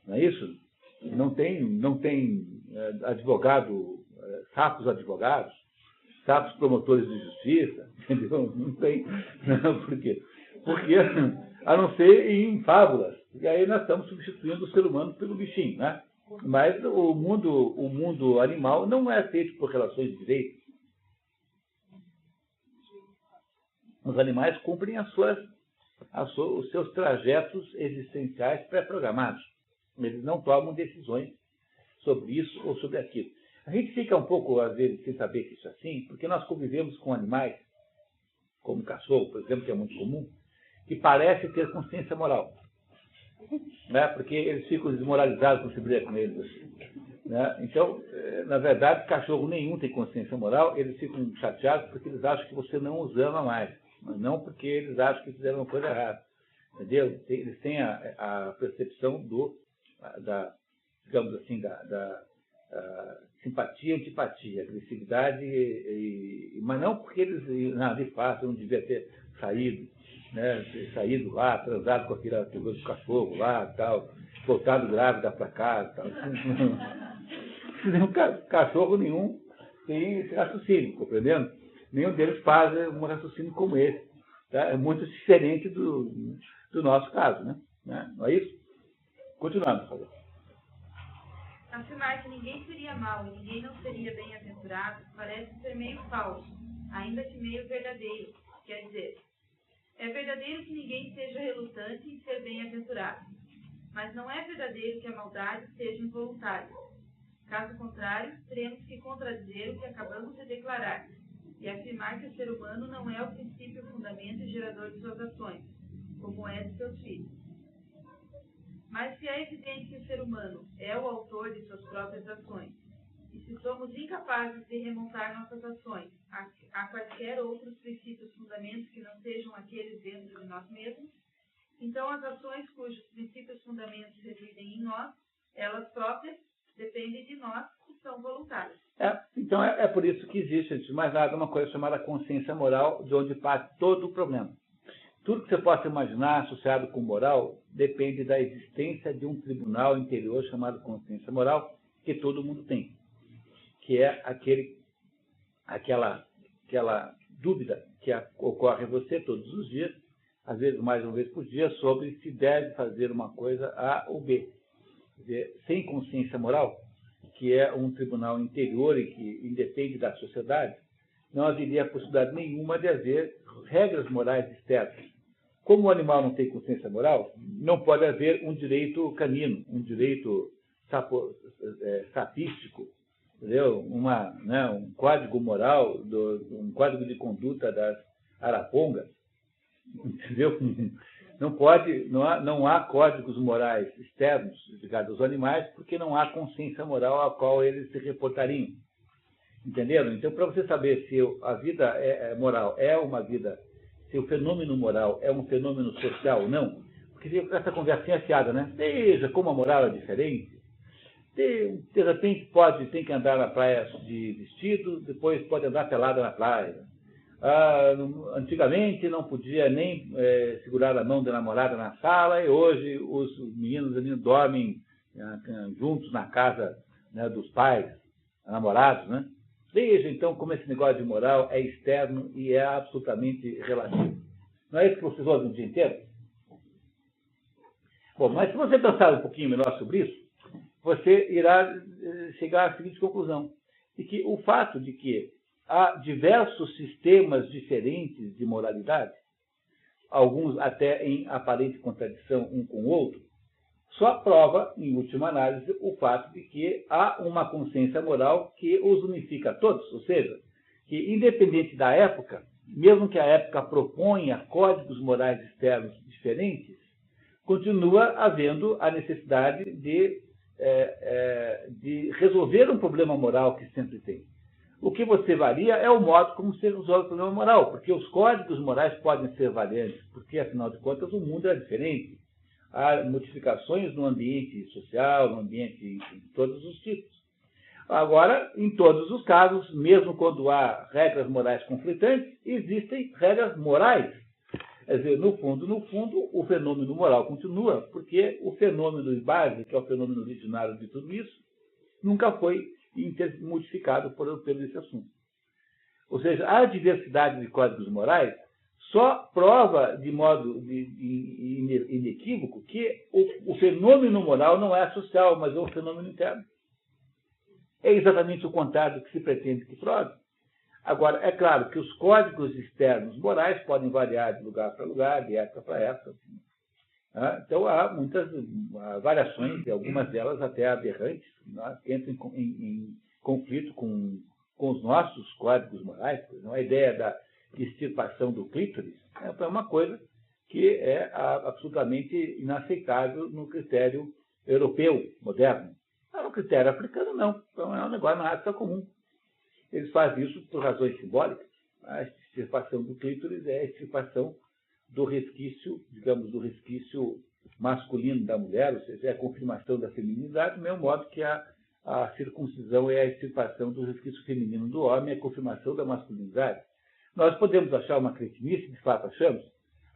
não é isso? Não tem advogado, sapos advogados, sapos promotores de justiça, entendeu? Não tem. Não, por quê? Porque, a não ser em fábulas, e aí nós estamos substituindo o ser humano pelo bichinho, né? Mas o mundo animal não é feito por relações de direito. Os animais cumprem os seus trajetos existenciais pré-programados. Eles não tomam decisões sobre isso ou sobre aquilo. A gente fica um pouco, às vezes, sem saber que isso é assim, porque nós convivemos com animais, como o cachorro, por exemplo, que é muito comum, que parece ter consciência moral. Né? Porque eles ficam desmoralizados quando se briga com eles. Né? Então, na verdade, cachorro nenhum tem consciência moral, eles ficam chateados porque eles acham que você não os ama mais, mas não porque eles acham que fizeram uma coisa errada. Entendeu? Eles têm a percepção da simpatia, antipatia, agressividade, mas não porque eles, de fato, não devia ter saído, né, ter saído lá, transado com aquele do cachorro lá, tal, voltado grávida para casa, tal. Cachorro nenhum tem esse raciocínio, compreendendo? Nenhum deles faz um raciocínio como esse. Tá? É muito diferente do nosso caso, né? Não é isso? Continuando, por favor. Afirmar que ninguém seria mau e ninguém não seria bem-aventurado parece ser meio falso, ainda que meio verdadeiro. Quer dizer, é verdadeiro que ninguém seja relutante em ser bem-aventurado, mas não é verdadeiro que a maldade seja involuntária. Caso contrário, teremos que contradizer o que acabamos de declarar e afirmar que o ser humano não é o princípio, fundamento e gerador de suas ações, como é de seus filhos. Mas se é evidente que o ser humano é o autor de suas próprias ações, e se somos incapazes de remontar nossas ações a quaisquer outros princípios, fundamentos que não sejam aqueles dentro de nós mesmos, então as ações cujos princípios, fundamentos residem em nós, elas próprias, dependem de nós e são voluntárias. Então é por isso que existe, antes de mais nada, uma coisa chamada consciência moral, de onde parte todo o problema. Tudo que você possa imaginar associado com moral depende da existência de um tribunal interior chamado consciência moral, que todo mundo tem. Que é aquela dúvida que ocorre em você todos os dias, às vezes mais uma vez por dia, sobre se deve fazer uma coisa A ou B. Quer dizer, sem consciência moral, que é um tribunal interior e que independe da sociedade, não haveria possibilidade nenhuma de haver regras morais externas. Como o animal não tem consciência moral, não pode haver um direito canino, um direito sapístico, entendeu? Um código moral, um código de conduta das arapongas, entendeu? Não há códigos morais externos ligados aos animais, porque não há consciência moral a qual eles se reportariam. Entenderam? Então, para você saber se a vida moral é uma vida, se o fenômeno moral é um fenômeno social ou não, porque essa conversinha é fiada, né? Veja como a moral é diferente. De repente tem que andar na praia de vestido, depois pode andar pelada na praia. Antigamente não podia nem segurar a mão da namorada na sala, e hoje os meninos dormem juntos na casa, né, dos pais, namorados, né? Veja, então, como esse negócio de moral é externo e é absolutamente relativo. Não é isso que vocês ouvem o dia inteiro? Bom, mas se você pensar um pouquinho melhor sobre isso, você irá chegar à seguinte conclusão, de que o fato de que há diversos sistemas diferentes de moralidade, alguns até em aparente contradição um com o outro, só prova, em última análise, o fato de que há uma consciência moral que os unifica a todos, ou seja, que independente da época, mesmo que a época proponha códigos morais externos diferentes, continua havendo a necessidade de resolver um problema moral que sempre tem. O que você varia é o modo como se resolve o problema moral, porque os códigos morais podem ser variantes, porque, afinal de contas, o mundo é diferente. Há modificações no ambiente social, no ambiente de todos os tipos. Agora, em todos os casos, mesmo quando há regras morais conflitantes, existem regras morais. Quer dizer, no fundo, o fenômeno moral continua, porque o fenômeno de base, que é o fenômeno originário de tudo isso, nunca foi modificado pelo esse assunto. Ou seja, a diversidade de códigos morais só prova de modo inequívoco que o fenômeno moral não é social, mas é um fenômeno interno. É exatamente o contrário do que se pretende que prove. Agora, é claro que os códigos externos morais podem variar de lugar para lugar, de época para época. Então, há muitas variações, e algumas delas até aberrantes, que entram em conflito com os nossos códigos morais. A ideia da extirpação do clítoris é uma coisa que é absolutamente inaceitável no critério europeu moderno. No critério africano, não. Então, é um negócio na África comum. Eles fazem isso por razões simbólicas. A extirpação do clítoris é a extirpação do resquício, digamos, do resquício masculino da mulher, ou seja, é a confirmação da feminilidade, do mesmo modo que a circuncisão é a extirpação do resquício feminino do homem, é a confirmação da masculinidade. Nós podemos achar uma cretinice, de fato achamos,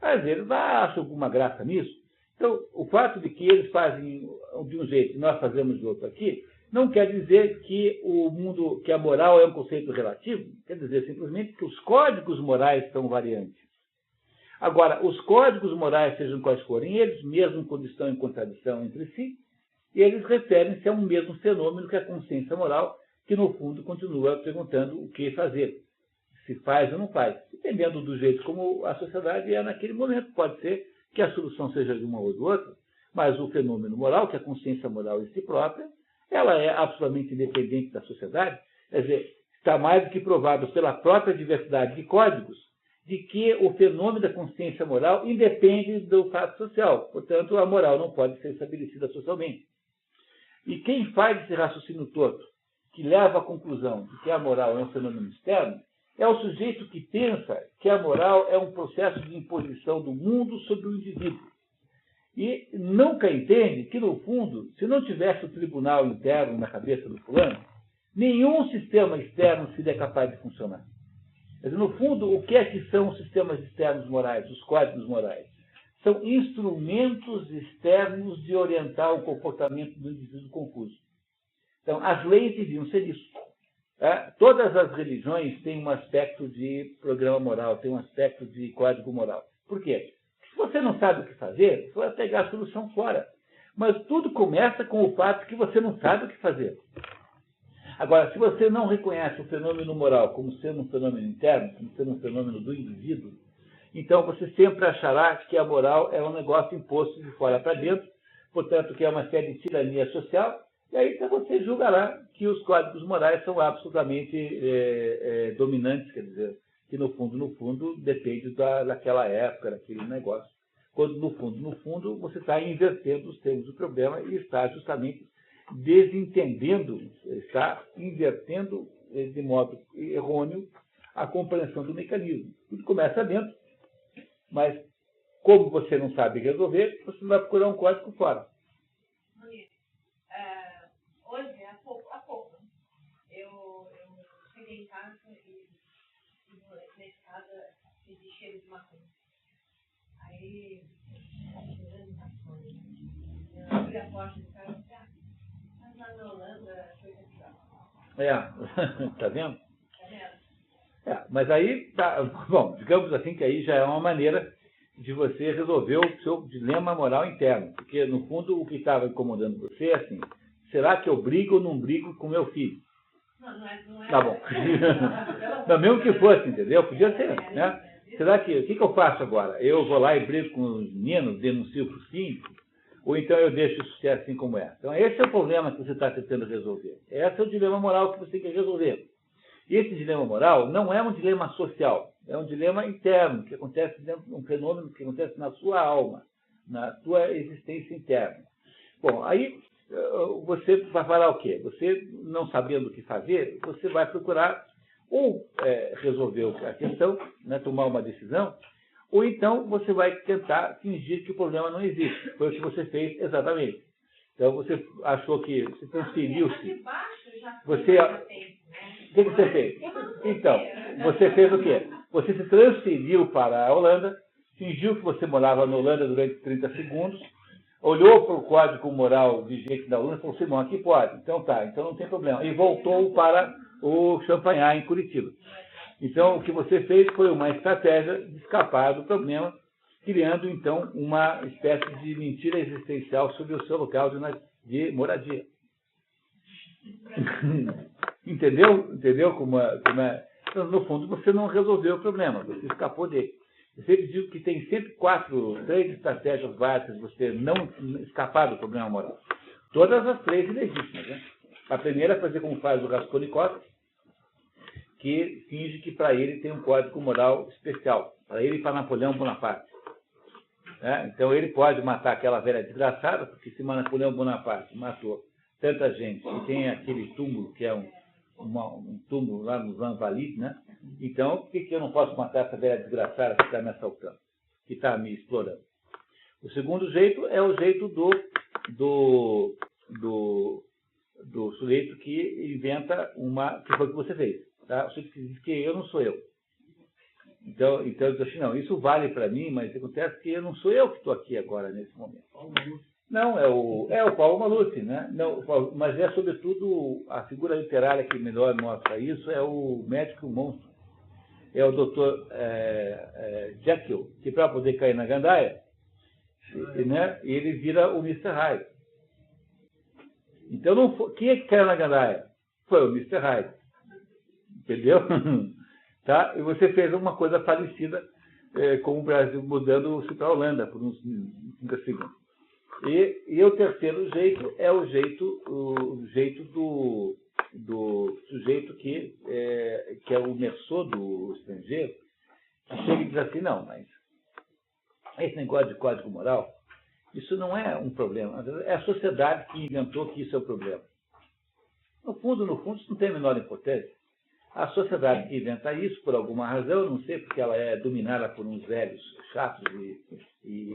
às vezes acho alguma graça nisso. Então, o fato de que eles fazem de um jeito e nós fazemos de outro aqui, não quer dizer que que a moral é um conceito relativo, quer dizer simplesmente que os códigos morais são variantes. Agora, os códigos morais, sejam quais forem eles, mesmo quando estão em contradição entre si, eles referem-se a um mesmo fenômeno que é a consciência moral, que no fundo continua perguntando o que fazer, se faz ou não faz, dependendo do jeito como a sociedade é naquele momento. Pode ser que a solução seja de uma ou de outra, mas o fenômeno moral, que é a consciência moral em si própria, ela é absolutamente independente da sociedade. Quer dizer, está mais do que provado pela própria diversidade de códigos de que o fenômeno da consciência moral independe do fato social. Portanto, a moral não pode ser estabelecida socialmente. E quem faz esse raciocínio torto, que leva à conclusão de que a moral é um fenômeno externo, é o sujeito que pensa que a moral é um processo de imposição do mundo sobre o indivíduo. E nunca entende que, no fundo, se não tivesse o tribunal interno na cabeça do fulano, nenhum sistema externo seria capaz de funcionar. Mas, no fundo, o que é que são os sistemas externos morais, os códigos morais? São instrumentos externos de orientar o comportamento do indivíduo confuso. Então, as leis deviam ser isso. Todas as religiões têm um aspecto de programa moral, têm um aspecto de código moral. Por quê? Se você não sabe o que fazer, você vai pegar a solução fora. Mas tudo começa com o fato que você não sabe o que fazer. Agora, se você não reconhece o fenômeno moral como sendo um fenômeno interno, como sendo um fenômeno do indivíduo, então você sempre achará que a moral é um negócio imposto de fora para dentro, portanto, que é uma série de tirania social, e aí então você julgará que os códigos morais são absolutamente dominantes, quer dizer, que no fundo, depende daquela época, daquele negócio. Quando, no fundo, você está invertendo os termos do problema e está justamente desentendendo, está invertendo de modo errôneo a compreensão do mecanismo. Tudo começa dentro, mas como você não sabe resolver, você vai procurar um código fora. Hoje, há pouco, eu cheguei em casa e na escada senti cheiro de maconha. Aí, cheirando maconha. Eu abri a porta do carro e disse, mas lá na Holanda, coisa de Tá vendo? Tá vendo? Mas aí, bom, digamos assim que aí já é uma maneira de você resolver o seu dilema moral interno. Porque, no fundo, o que estava incomodando você é assim, será que eu brigo ou não brigo com meu filho? Não é. Tá bom. Não, mesmo que fosse, entendeu? Podia ser, né? Será que, o que eu faço agora? Eu vou lá e brigo com os meninos, denuncio para o síndico? ou então eu deixo isso ser assim como é. Então, esse é o problema que você está tentando resolver. Esse é o dilema moral que você tem que resolver. E esse dilema moral não é um dilema social, é um dilema interno, que acontece dentro de um fenômeno que acontece na sua alma, na sua existência interna. Bom, aí você vai falar o quê? Você, não sabendo o que fazer, você vai procurar ou resolver a questão, né, tomar uma decisão, ou então você vai tentar fingir que o problema não existe. Foi o que você fez exatamente. Então você achou que você transferiu-se. Você, o que você fez? Então, você fez o quê? Você se transferiu para a Holanda, fingiu que você morava na Holanda durante 30 segundos, olhou para o código moral vigente da Holanda e falou assim, bom, aqui pode. Então tá, então não tem problema. E voltou para o Champanhar, em Curitiba. Então, o que você fez foi uma estratégia de escapar do problema, criando, então, uma espécie de mentira existencial sobre o seu local de moradia. Entendeu? Entendeu como é? Então, no fundo, você não resolveu o problema, você escapou dele. Eu sempre digo que tem sempre 3 estratégias básicas de você não escapar do problema moral. Todas as 3 legítimas. Né? A primeira é fazer como faz o Raskolnikov, que finge que para ele tem um código moral especial, para ele e para Napoleão Bonaparte. Então ele pode matar aquela velha desgraçada, porque se Napoleão Bonaparte matou tanta gente e tem aquele túmulo, que é um túmulo lá nos Invalides, né? Então por que eu não posso matar essa velha desgraçada que está me assaltando, que está me explorando? O segundo jeito é o jeito do sujeito que inventa que foi o que você fez. Tá? O sujeito que diz que eu não sou eu. Então eu digo assim, não, isso vale para mim, mas acontece que eu não sou eu que estou aqui agora, nesse momento. Não, é o Paulo Maluf, né? Não, mas é sobretudo a figura literária que melhor mostra isso, é o médico monstro. É o Dr. Jekyll, que para poder cair na gandaia, né, ele vira o Mr. Hyde. Então, quem é que caiu na gandaia? Foi o Mr. Hyde. Entendeu? Tá? E você fez uma coisa parecida com o Brasil mudando-se para a Holanda por uns 5 segundos. E o terceiro jeito é o jeito do sujeito que é o mersô do estrangeiro, que chega e diz assim, não, mas esse negócio de código moral, isso não é um problema. É a sociedade que inventou que isso é um problema. No fundo, isso não tem a menor importância. A sociedade que inventa isso, por alguma razão, eu não sei, porque ela é dominada por uns velhos chatos e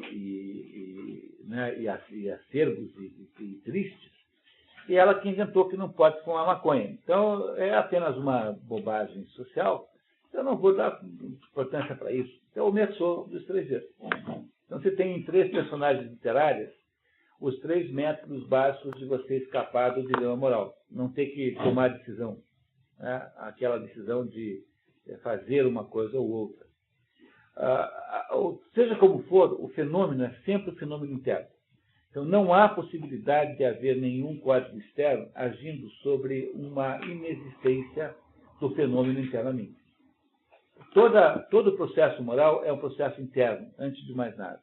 acerbos e tristes, e ela que inventou que não pode fumar maconha. Então, é apenas uma bobagem social, eu não vou dar importância para isso. É o mersô do estrangeiro. Então, você tem em 3 personagens literárias os 3 métodos básicos de você escapar do dilema moral. Não ter que tomar decisão. Né? Aquela decisão de fazer uma coisa ou outra. Seja como for, o fenômeno é sempre o fenômeno interno. Então, não há possibilidade de haver nenhum código externo agindo sobre uma inexistência do fenômeno internamente. Todo processo moral é um processo interno, antes de mais nada.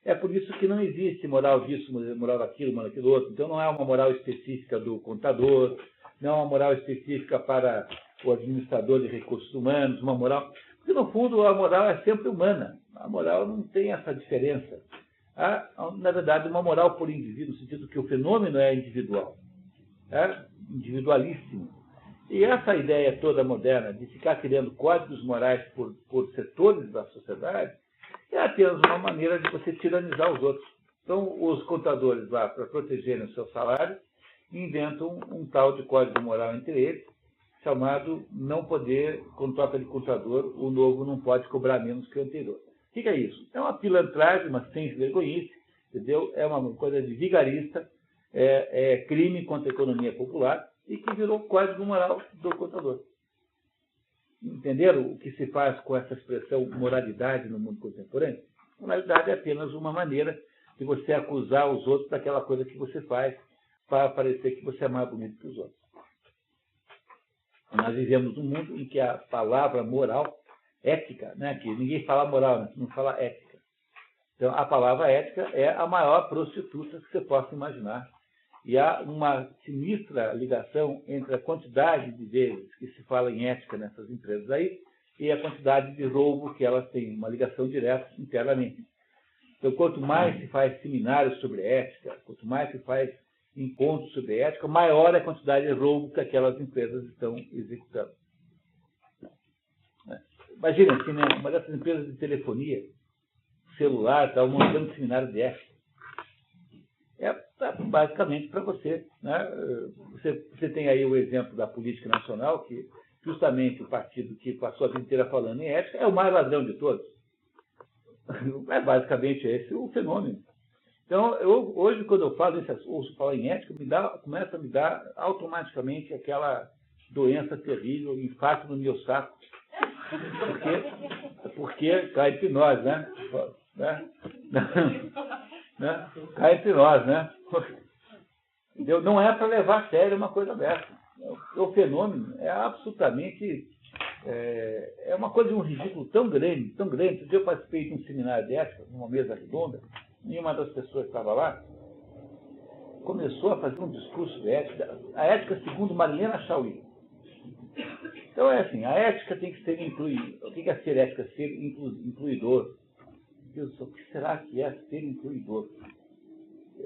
É por isso que não existe moral disso, moral daquilo, moral daquilo outro. Então, não há uma moral específica do contador, não há uma moral específica para o administrador de recursos humanos, uma moral... Porque, no fundo, a moral é sempre humana. A moral não tem essa diferença. Há, na verdade, uma moral por indivíduo, no sentido que o fenômeno é individual. Individualíssimo. E essa ideia toda moderna de ficar criando códigos morais por setores da sociedade é apenas uma maneira de você tiranizar os outros. Então, os contadores lá, para protegerem o seu salário, inventam um tal de código moral entre eles, chamado não poder, com troca de contador, o novo não pode cobrar menos que o anterior. O que é isso? É uma pilantragem, uma sem vergonhice, entendeu? É uma coisa de vigarista, é crime contra a economia popular e que virou código moral do contador. Entenderam o que se faz com essa expressão moralidade no mundo contemporâneo? Moralidade é apenas uma maneira de você acusar os outros daquela coisa que você faz para parecer que você é mais bonito que os outros. Nós vivemos num mundo em que a palavra moral, ética, né, que ninguém fala moral, não fala ética. Então, a palavra ética é a maior prostituta que você possa imaginar. E há uma sinistra ligação entre a quantidade de vezes que se fala em ética nessas empresas aí e a quantidade de roubo que elas têm, uma ligação direta internamente. Então, quanto mais se faz seminários sobre ética, quanto mais se faz encontros sobre ética, maior é a quantidade de roubo que aquelas empresas estão executando. Imagina, assim, né, uma dessas empresas de telefonia celular está montando um seminário de ética. Basicamente para você, né? Você tem aí o exemplo da política nacional, que justamente o partido que passou a vida inteira falando em ética é o mais ladrão de todos. É basicamente esse o fenômeno. Então, hoje, quando eu falo ouço falar em ética, começa a me dar automaticamente aquela doença terrível, infarto no meu saco. Porque cai entre nós, né? Cai entre nós, né? Não é para levar a sério uma coisa dessa. O fenômeno é absolutamente... É uma coisa de um ridículo tão grande, tão grande. Eu participei de um seminário de ética, numa mesa redonda, e uma das pessoas que estava lá começou a fazer um discurso de ética, a ética segundo Marilena Chauí. Então é assim, a ética tem que ser incluída. O que é ser ética? Ser incluidor. Deus, o que será que é ser incluidor?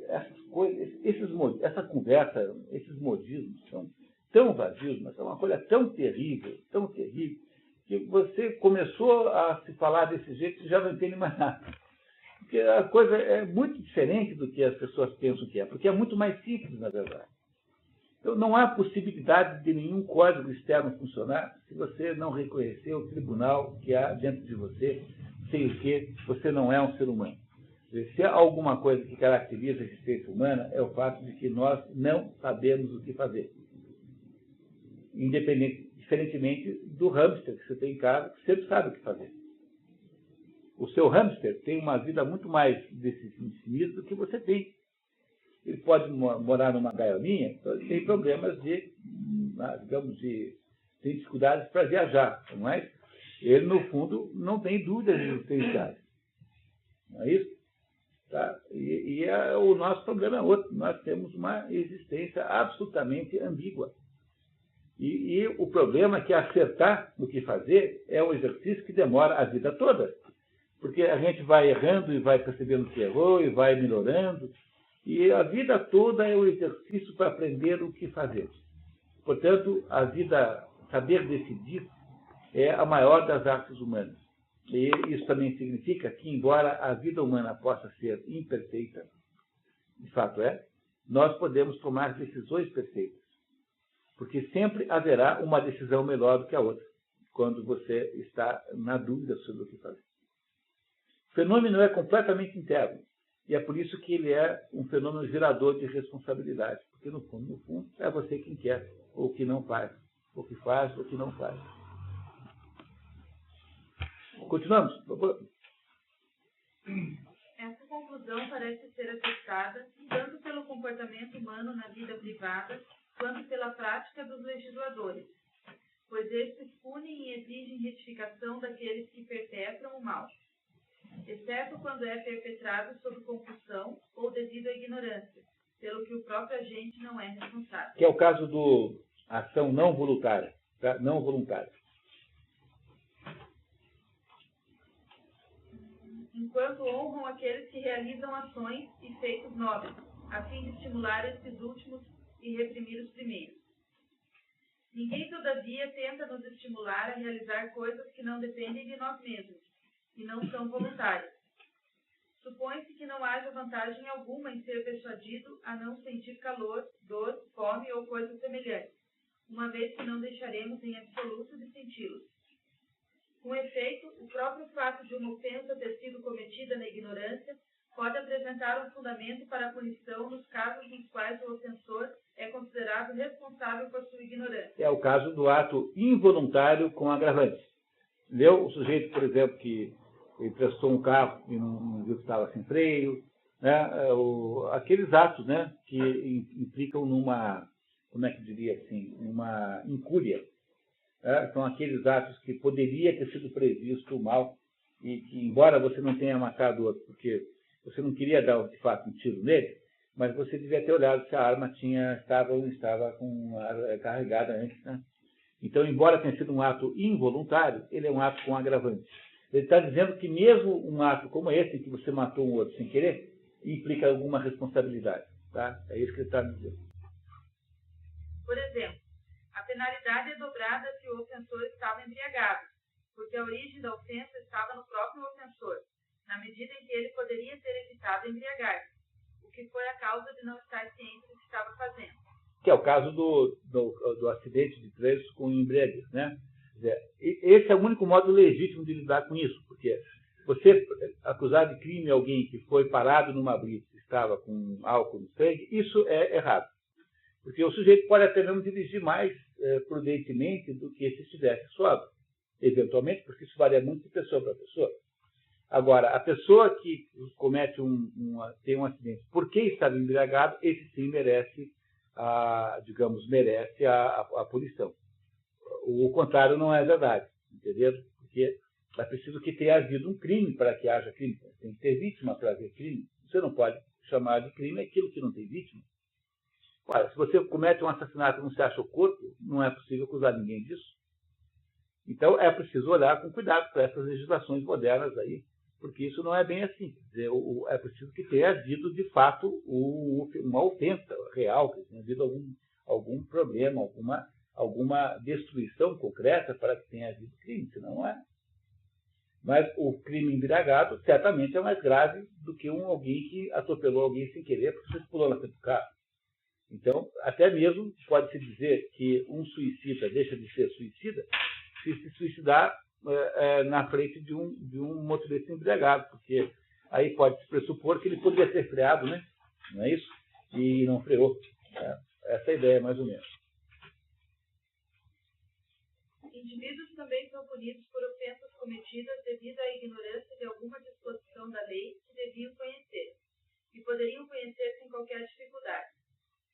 Essas coisas, essa conversa, esses modismos são tão vazios, mas é uma coisa tão terrível, que você começou a se falar desse jeito e já não entende mais nada. Porque a coisa é muito diferente do que as pessoas pensam que é, porque é muito mais simples, na verdade. Então, não há possibilidade de nenhum código externo funcionar se você não reconhecer o tribunal que há dentro de você, sem o que você não é um ser humano. Se há alguma coisa que caracteriza a existência humana, é o fato de que nós não sabemos o que fazer. Diferentemente do hamster que você tem em casa, que sempre sabe o que fazer. O seu hamster tem uma vida muito mais definida do que você tem. Ele pode morar numa gaiolinha, tem problemas tem dificuldades para viajar, mas ele, no fundo, não tem dúvidas existenciais. Não é isso? Tá? O nosso problema é outro. Nós temos uma existência absolutamente ambígua. E o problema é que acertar no que fazer é um exercício que demora a vida toda. Porque a gente vai errando e vai percebendo que errou e vai melhorando. E a vida toda é um exercício para aprender o que fazer. Portanto, a vida, saber decidir, é a maior das artes humanas. E isso também significa que, embora a vida humana possa ser imperfeita, de fato nós podemos tomar decisões perfeitas. Porque sempre haverá uma decisão melhor do que a outra, quando você está na dúvida sobre o que fazer. O fenômeno é completamente interno. E é por isso que ele é um fenômeno gerador de responsabilidade. Porque, no fundo, é você quem quer, ou que não faz. Ou que faz, ou que não faz. Continuamos, por favor. Essa conclusão parece ser aceitada tanto pelo comportamento humano na vida privada, quanto pela prática dos legisladores, pois estes punem e exigem retificação daqueles que perpetram o mal, exceto quando é perpetrado sob compulsão ou devido à ignorância, pelo que o próprio agente não é responsável. Que é o caso do ação não voluntária. Tá? Não voluntária. Enquanto honram aqueles que realizam ações e feitos nobres, a fim de estimular esses últimos e reprimir os primeiros. Ninguém, todavia, tenta nos estimular a realizar coisas que não dependem de nós mesmos e não são voluntárias. Supõe-se que não haja vantagem alguma em ser persuadido a não sentir calor, dor, fome ou coisas semelhantes, uma vez que não deixaremos em absoluto de senti-los. Com efeito, o próprio fato de uma ofensa ter sido cometida na ignorância pode apresentar um fundamento para a punição nos casos nos quais o ofensor é considerado responsável por sua ignorância. É o caso do ato involuntário com agravante. Entendeu? O sujeito, por exemplo, que emprestou um carro e não viu que estava sem freio, né? Aqueles atos, né, que implicam numa, como é que diria assim, uma incúria. São aqueles atos que poderia ter sido previsto o mal e que, embora você não tenha matado o outro, porque você não queria dar, de fato, um tiro nele, mas você devia ter olhado se a arma estava ou não estava carregada antes, né? Então, embora tenha sido um ato involuntário, ele é um ato com agravante. Ele está dizendo que mesmo um ato como esse, em que você matou um outro sem querer, implica alguma responsabilidade. Tá? É isso que ele está dizendo. Por exemplo, a penalidade é dobrada se o ofensor estava embriagado, porque a origem da ofensa estava no próprio ofensor, na medida em que ele poderia ter evitado embriagar-se, o que foi a causa de não estar ciente do que estava fazendo. Que é o caso do acidente de trânsito com embriaguez, né? Esse é o único modo legítimo de lidar com isso, porque você acusar de crime alguém que foi parado numa blitz, estava com álcool no sangue, isso é errado. Porque o sujeito pode até mesmo dirigir mais prudentemente do que se estivesse sóbrio, eventualmente, porque isso varia muito de pessoa para pessoa. Agora, a pessoa que comete tem um acidente porque estava embriagado, esse sim merece merece a punição. O contrário não é verdade, entendeu? Porque é preciso que tenha havido um crime para que haja crime. Tem que ter vítima para haver crime. Você não pode chamar de crime aquilo que não tem vítima. Olha, se você comete um assassinato e não se acha o corpo, não é possível acusar ninguém disso. Então, é preciso olhar com cuidado para essas legislações modernas aí, porque isso não é bem assim. Quer dizer, é preciso que tenha havido, de fato, uma ofensa real, que tenha havido algum problema, alguma destruição concreta para que tenha havido crime, senão não é. Mas o crime embriagado certamente é mais grave do que alguém que atropelou alguém sem querer porque você pulou na frente do carro. Então, até mesmo pode-se dizer que um suicida deixa de ser suicida se suicidar na frente de um motorista embriagado, porque aí pode-se pressupor que ele poderia ter freado, né? Não é isso? E não freou. Essa é a ideia, mais ou menos. Indivíduos também são punidos por ofensas cometidas devido à ignorância de alguma disposição da lei que deviam conhecer, e poderiam conhecer sem qualquer dificuldade.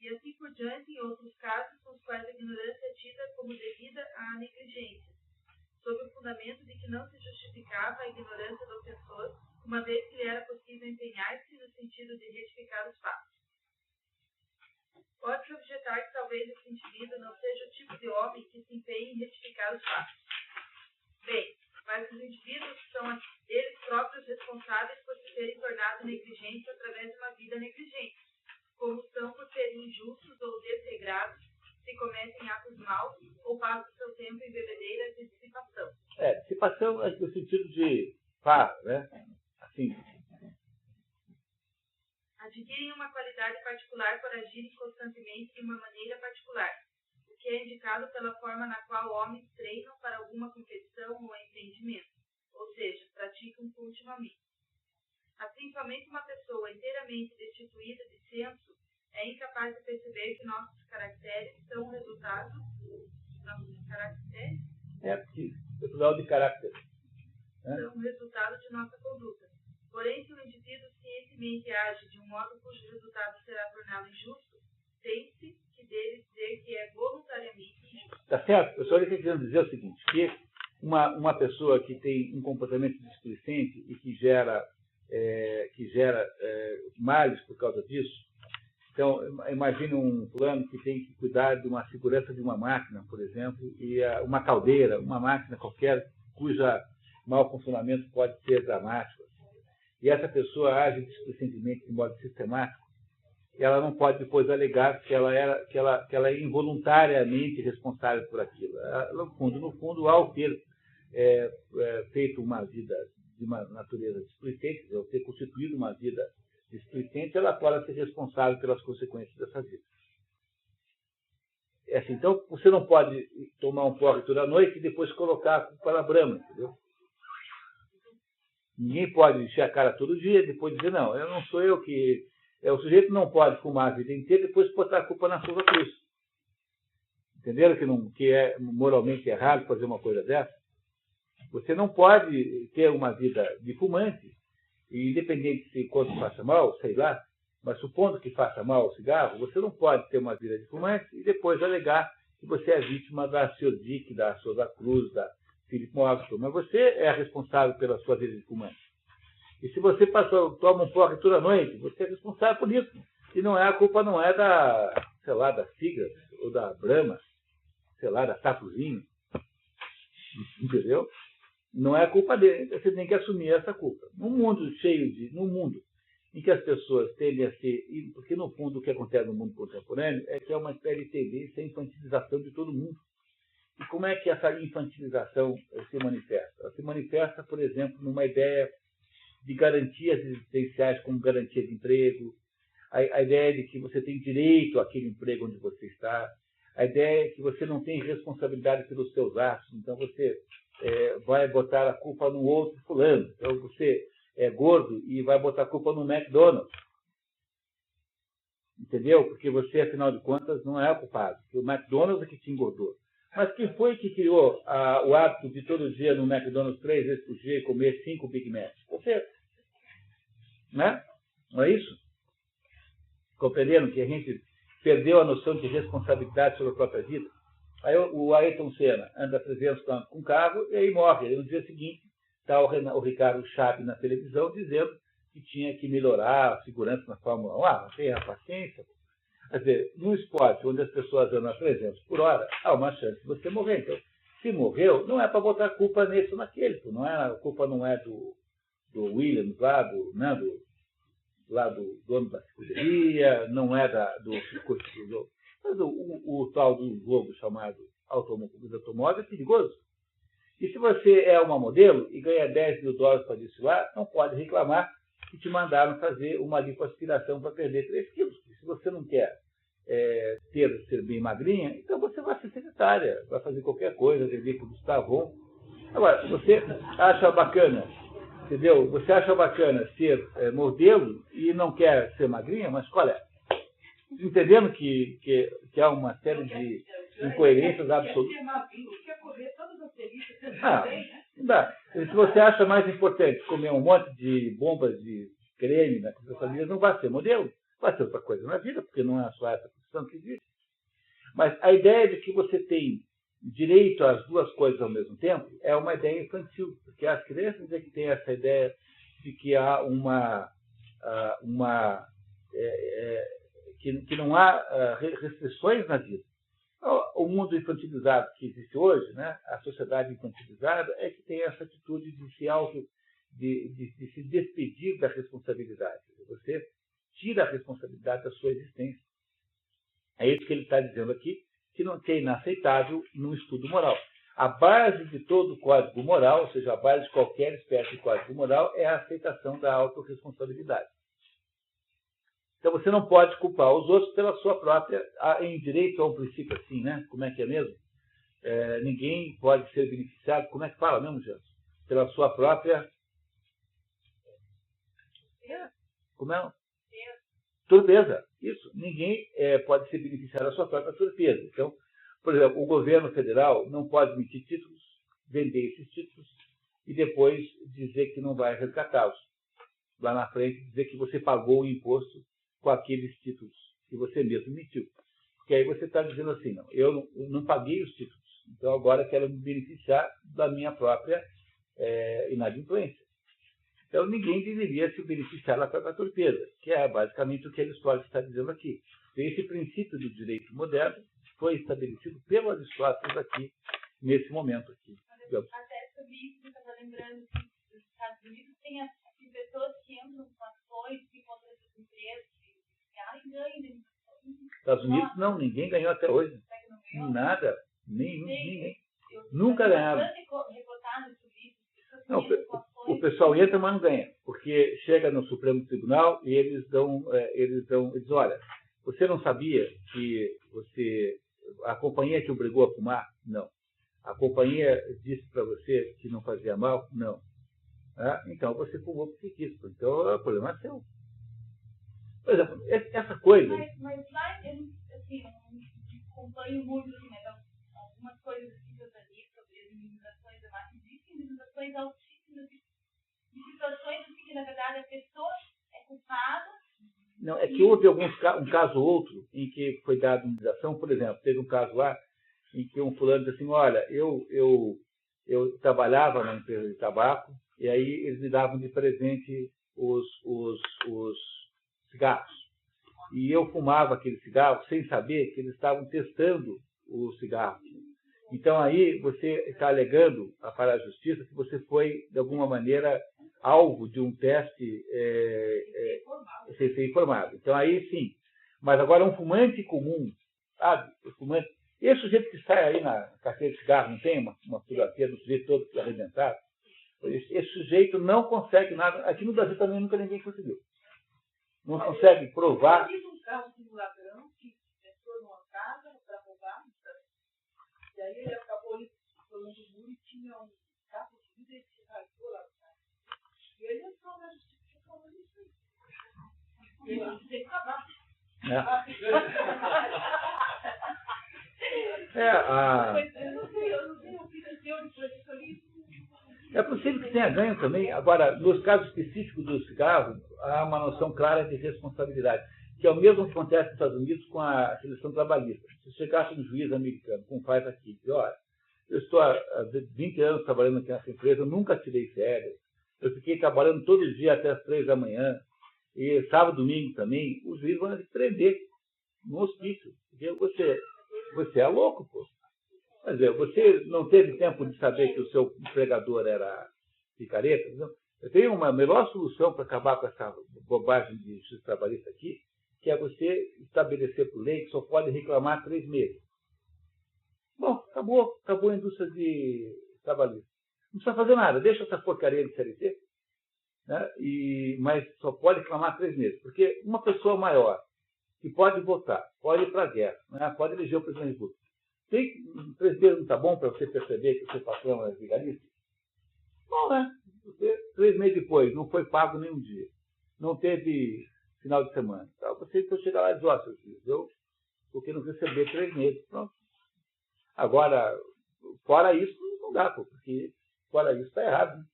E assim por diante em outros casos nos quais a ignorância é tida como devida à negligência, sob o fundamento de que não se justificava a ignorância do ofensor, uma vez que lhe era possível empenhar-se no sentido de retificar os fatos. Pode-se objetar que talvez esse indivíduo não seja o tipo de homem que se empenhe em retificar os fatos. Bem, mas os indivíduos são eles próprios responsáveis por se terem tornado negligentes através de uma vida negligente, como são por serem injustos ou desregrados, se cometem atos maus ou passam seu tempo em bebedeiras de dissipação. Dissipação é no sentido de farra, né? Assim. Adquirem uma qualidade particular por agirem constantemente de uma maneira particular, o que é indicado pela forma na qual homens treinam para alguma competição ou empreendimento, ou seja, praticam continuamente. Assim, somente uma pessoa inteiramente destituída de senso é incapaz de perceber que nossos caracteres são o resultado. Nossos caracteres? Porque é plural de caráter. São o resultado de nossa conduta. Porém, se o indivíduo cientemente age de um modo cujo resultado será torná-lo injusto, tem-se que dele dizer que é voluntariamente injusto. Tá certo? Eu só estou querendo dizer o seguinte, que uma pessoa que tem um comportamento displicente e que gera males por causa disso. Então, imagine um fulano que tem que cuidar de uma segurança de uma máquina, por exemplo, e uma caldeira, uma máquina qualquer, cuja mau funcionamento pode ser dramático. E essa pessoa age displicentemente de modo sistemático, e ela não pode depois alegar que ela é involuntariamente responsável por aquilo. No fundo, ao ter feito uma vida de uma natureza displicente, ao ter constituído uma vida displicente, ela pode ser responsável pelas consequências dessa vida. Assim, então, você não pode tomar um porre toda noite e depois colocar a culpa na brama, entendeu? Ninguém pode encher a cara todo dia e depois dizer, não, eu não sou eu que... o sujeito não pode fumar a vida inteira e depois botar a culpa na sua cruz. Entenderam que é moralmente errado fazer uma coisa dessa? Você não pode ter uma vida de fumante, e independente se quanto faça mal, sei lá, mas supondo que faça mal o cigarro, você não pode ter uma vida de fumante e depois alegar que você é vítima da Ciodic, da Souza Cruz, da Philip Morris, mas você é responsável pela sua vida de fumante. E se você toma um porre toda noite, você é responsável por isso. E a culpa não é da, sei lá, da Sigas, ou da Brahma, sei lá, da Tatuzinho. Entendeu? Não é a culpa dele. Você tem que assumir essa culpa. Num mundo em que as pessoas tendem a ser... Porque, no fundo, o que acontece no mundo contemporâneo é que é uma espécie de tendência à infantilização de todo mundo. E como é que essa infantilização se manifesta? Ela se manifesta, por exemplo, numa ideia de garantias existenciais como garantia de emprego, a ideia de que você tem direito àquele emprego onde você está, a ideia é que você não tem responsabilidade pelos seus atos, então você vai botar a culpa no outro fulano. Então você é gordo e vai botar a culpa no McDonald's. Entendeu? Porque você, afinal de contas, não é o culpado. Porque o McDonald's é que te engordou. Mas quem foi que criou o hábito de todo dia no McDonald's 3 vezes por dia e comer 5 Big Macs? Você. Né? Não é isso? Compreendendo que a gente perdeu a noção de responsabilidade sobre a própria vida? Aí o Ayrton Senna anda 300 km com o carro e aí morre. Aí no dia seguinte está o Ricardo Chaves na televisão dizendo que tinha que melhorar a segurança na Fórmula 1. Não tenha paciência. Quer dizer, num esporte onde as pessoas andam a 300 por hora, há uma chance de você morrer. Então, se morreu, não é para botar a culpa nesse ou naquele. A culpa não é do Williams lá, do dono da escuderia, não é do circuito. Mas o tal do jogo chamado automóvel é perigoso. E se você é uma modelo e ganha $10 mil para desfilar, não pode reclamar que te mandaram fazer uma lipoaspiração para perder 3 quilos. Se você não quer ser bem magrinha, então você vai ser secretária, vai fazer qualquer coisa, vender para o Gustavon. Agora, você acha bacana, entendeu? Você acha bacana ser modelo e não quer ser magrinha, mas qual é? Entendendo que há uma série de incoerências absolutas. Não dá. Se você acha mais importante comer um monte de bombas de creme na sua família, não vai ser modelo. Vai ser outra coisa na vida, porque não é só essa profissão que existe. Mas a ideia de que você tem direito às duas coisas ao mesmo tempo é uma ideia infantil. Porque as crianças é que têm essa ideia de que há que não há restrições na vida. O mundo infantilizado que existe hoje, né, a sociedade infantilizada, é que tem essa atitude de se despedir da responsabilidade. Você tira a responsabilidade da sua existência. É isso que ele está dizendo aqui, que é inaceitável no estudo moral. A base de todo código moral, ou seja, a base de qualquer espécie de código moral, é a aceitação da autorresponsabilidade. Então você não pode culpar os outros pela sua própria, em direito a um princípio assim, né? Como é que é mesmo? Ninguém pode ser beneficiado, como é que fala mesmo, Gerson? Pela sua própria... Como é? Torpeza. Isso. Ninguém pode ser beneficiado da sua própria torpeza. Então, por exemplo, o governo federal não pode emitir títulos, vender esses títulos e depois dizer que não vai resgatá-los. Lá na frente, dizer que você pagou o imposto com aqueles títulos que você mesmo emitiu. Porque aí você está dizendo assim, não, eu não paguei os títulos, então agora quero me beneficiar da minha própria inadimplência. Então ninguém deveria se beneficiar da própria torpeza, que é basicamente o que Aristóteles está dizendo aqui. Então, esse princípio do direito moderno foi estabelecido pelo Aristóteles aqui, nesse momento aqui. Até sobre isso, eu estava lembrando que nos Estados Unidos tem as pessoas que entram com ações que contra essas empresas, e ganham. Estados Unidos não, ninguém ganhou até hoje. Nada, ninguém. Nunca ganharam. Não, o pessoal entra, mas não ganha, porque chega no Supremo Tribunal e eles dizem, olha, você não sabia que a companhia te obrigou a fumar? Não. A companhia disse para você que não fazia mal? Não. Então você fumou porque quis. Então o problema é seu. Por exemplo, essa coisa... Mas lá, eu acompanho muito, algumas coisas que eu li sobre as limitações da máquina. Existem limitações altíssimas de situações em que, na verdade, a pessoa é culpada. Não, é que houve um caso ou outro em que foi dada indenização. Por exemplo, teve um caso lá em que um fulano disse assim, olha, eu eu trabalhava na empresa de tabaco, e aí eles me davam de presente os cigarros. E eu fumava aquele cigarro sem saber que eles estavam testando o cigarro. Então aí você está alegando para a justiça que você foi, de alguma maneira, alvo de um teste sem ser informado. Então aí sim. Mas agora um fumante comum, sabe? Esse sujeito que sai aí na carteira de cigarro, não tem uma fotografia do sujeito todo arrebentado? Esse sujeito não consegue nada. Aqui no Brasil também nunca ninguém conseguiu. Não consegue provar. Eu tive um caso de um ladrão que entrou numa casa para roubar, e aí ele acabou ali pulando o muro e tinha um capo de vidro e ele se rasgou lá atrás. E ele entrou na justiça falando isso aí. E ele não teve trabalho. É possível que tenha ganho também. Agora, nos casos específicos do cigarro, há uma noção clara de responsabilidade, que é o mesmo que acontece nos Estados Unidos com a seleção trabalhista. Se chegasse um juiz americano, como faz aqui, diz, olha, eu estou há 20 anos trabalhando aqui nessa empresa, eu nunca tirei férias, eu fiquei trabalhando todo dia até as 3 da manhã, e sábado, domingo também, os juízes vão te prender no hospício, porque você é louco, pô. Quer dizer, você não teve tempo de saber que o seu empregador era picareta? Não? Eu tenho uma melhor solução para acabar com essa bobagem de justiça trabalhista aqui, que é você estabelecer por lei que só pode reclamar 3 meses. Bom, acabou a indústria de trabalhista. Não precisa fazer nada, deixa essa porcaria de CLT, né? Mas só pode reclamar 3 meses. Porque uma pessoa maior, que pode votar, pode ir para a guerra, né? Pode eleger o presidente da República. 3 meses não está bom para você perceber que o seu patrão é vigarista? Bom, né? 3 meses depois, não foi pago nenhum dia. Não teve final de semana. Então, você chega lá e diz, ó, seu filho, eu estou querendo receber 3 meses. Pronto. Agora, fora isso, não dá, porque fora isso está errado. Né?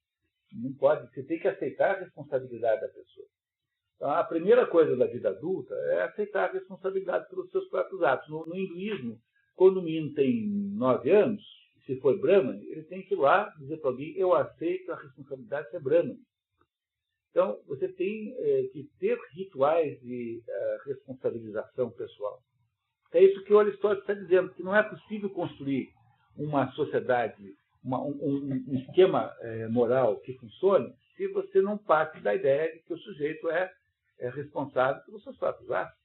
Não pode. Você tem que aceitar a responsabilidade da pessoa. Então, a primeira coisa da vida adulta é aceitar a responsabilidade pelos seus próprios atos. No hinduísmo, quando o menino tem 9 anos, se for Brahman, ele tem que ir lá dizer para alguém, eu aceito a responsabilidade de ser Brahman. Então, você tem que ter rituais de responsabilização pessoal. É isso que o Aristóteles está dizendo, que não é possível construir uma sociedade, um esquema moral que funcione, se você não parte da ideia de que o sujeito é responsável pelos seus próprios atos.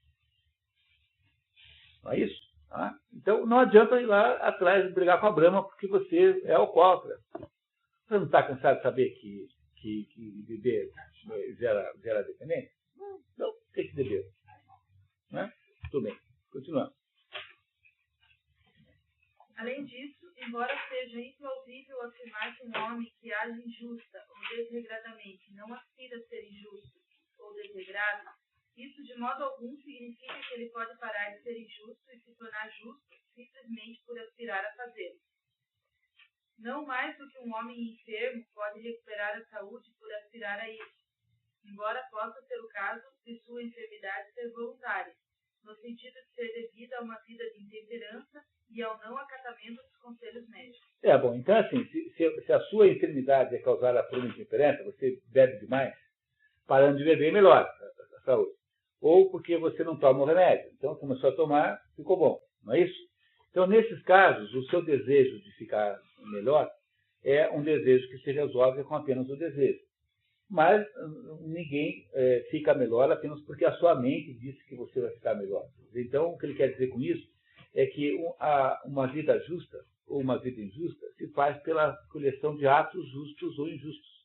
Não é isso? Tá? Então, não adianta ir lá atrás de brigar com a Brahma porque você é alcoólatra. Você não está cansado de saber que beber gera dependência? Não, tem que beber. Né? Tudo bem. Continuando. Além disso, embora seja implausível afirmar que um homem que age injusta ou desregradamente não aspira a ser injusto ou desregrado, isso de modo algum significa que ele pode parar de ser injusto e se tornar justo simplesmente por aspirar a fazê-lo. Não mais do que um homem enfermo pode recuperar a saúde por aspirar a isso, embora possa ser o caso de sua enfermidade ser voluntária, no sentido de ser devida a uma vida de intemperança e ao não acatamento dos conselhos médicos. Bom, então assim, se a sua enfermidade é causada por uma intemperança, você bebe demais, parando de beber melhor a saúde. Ou porque você não toma o remédio. Então, começou a tomar, ficou bom. Não é isso? Então, nesses casos, o seu desejo de ficar melhor é um desejo que se resolve com apenas o desejo. Mas ninguém fica melhor apenas porque a sua mente disse que você vai ficar melhor. Então, o que ele quer dizer com isso é que uma vida justa ou uma vida injusta se faz pela coleção de atos justos ou injustos,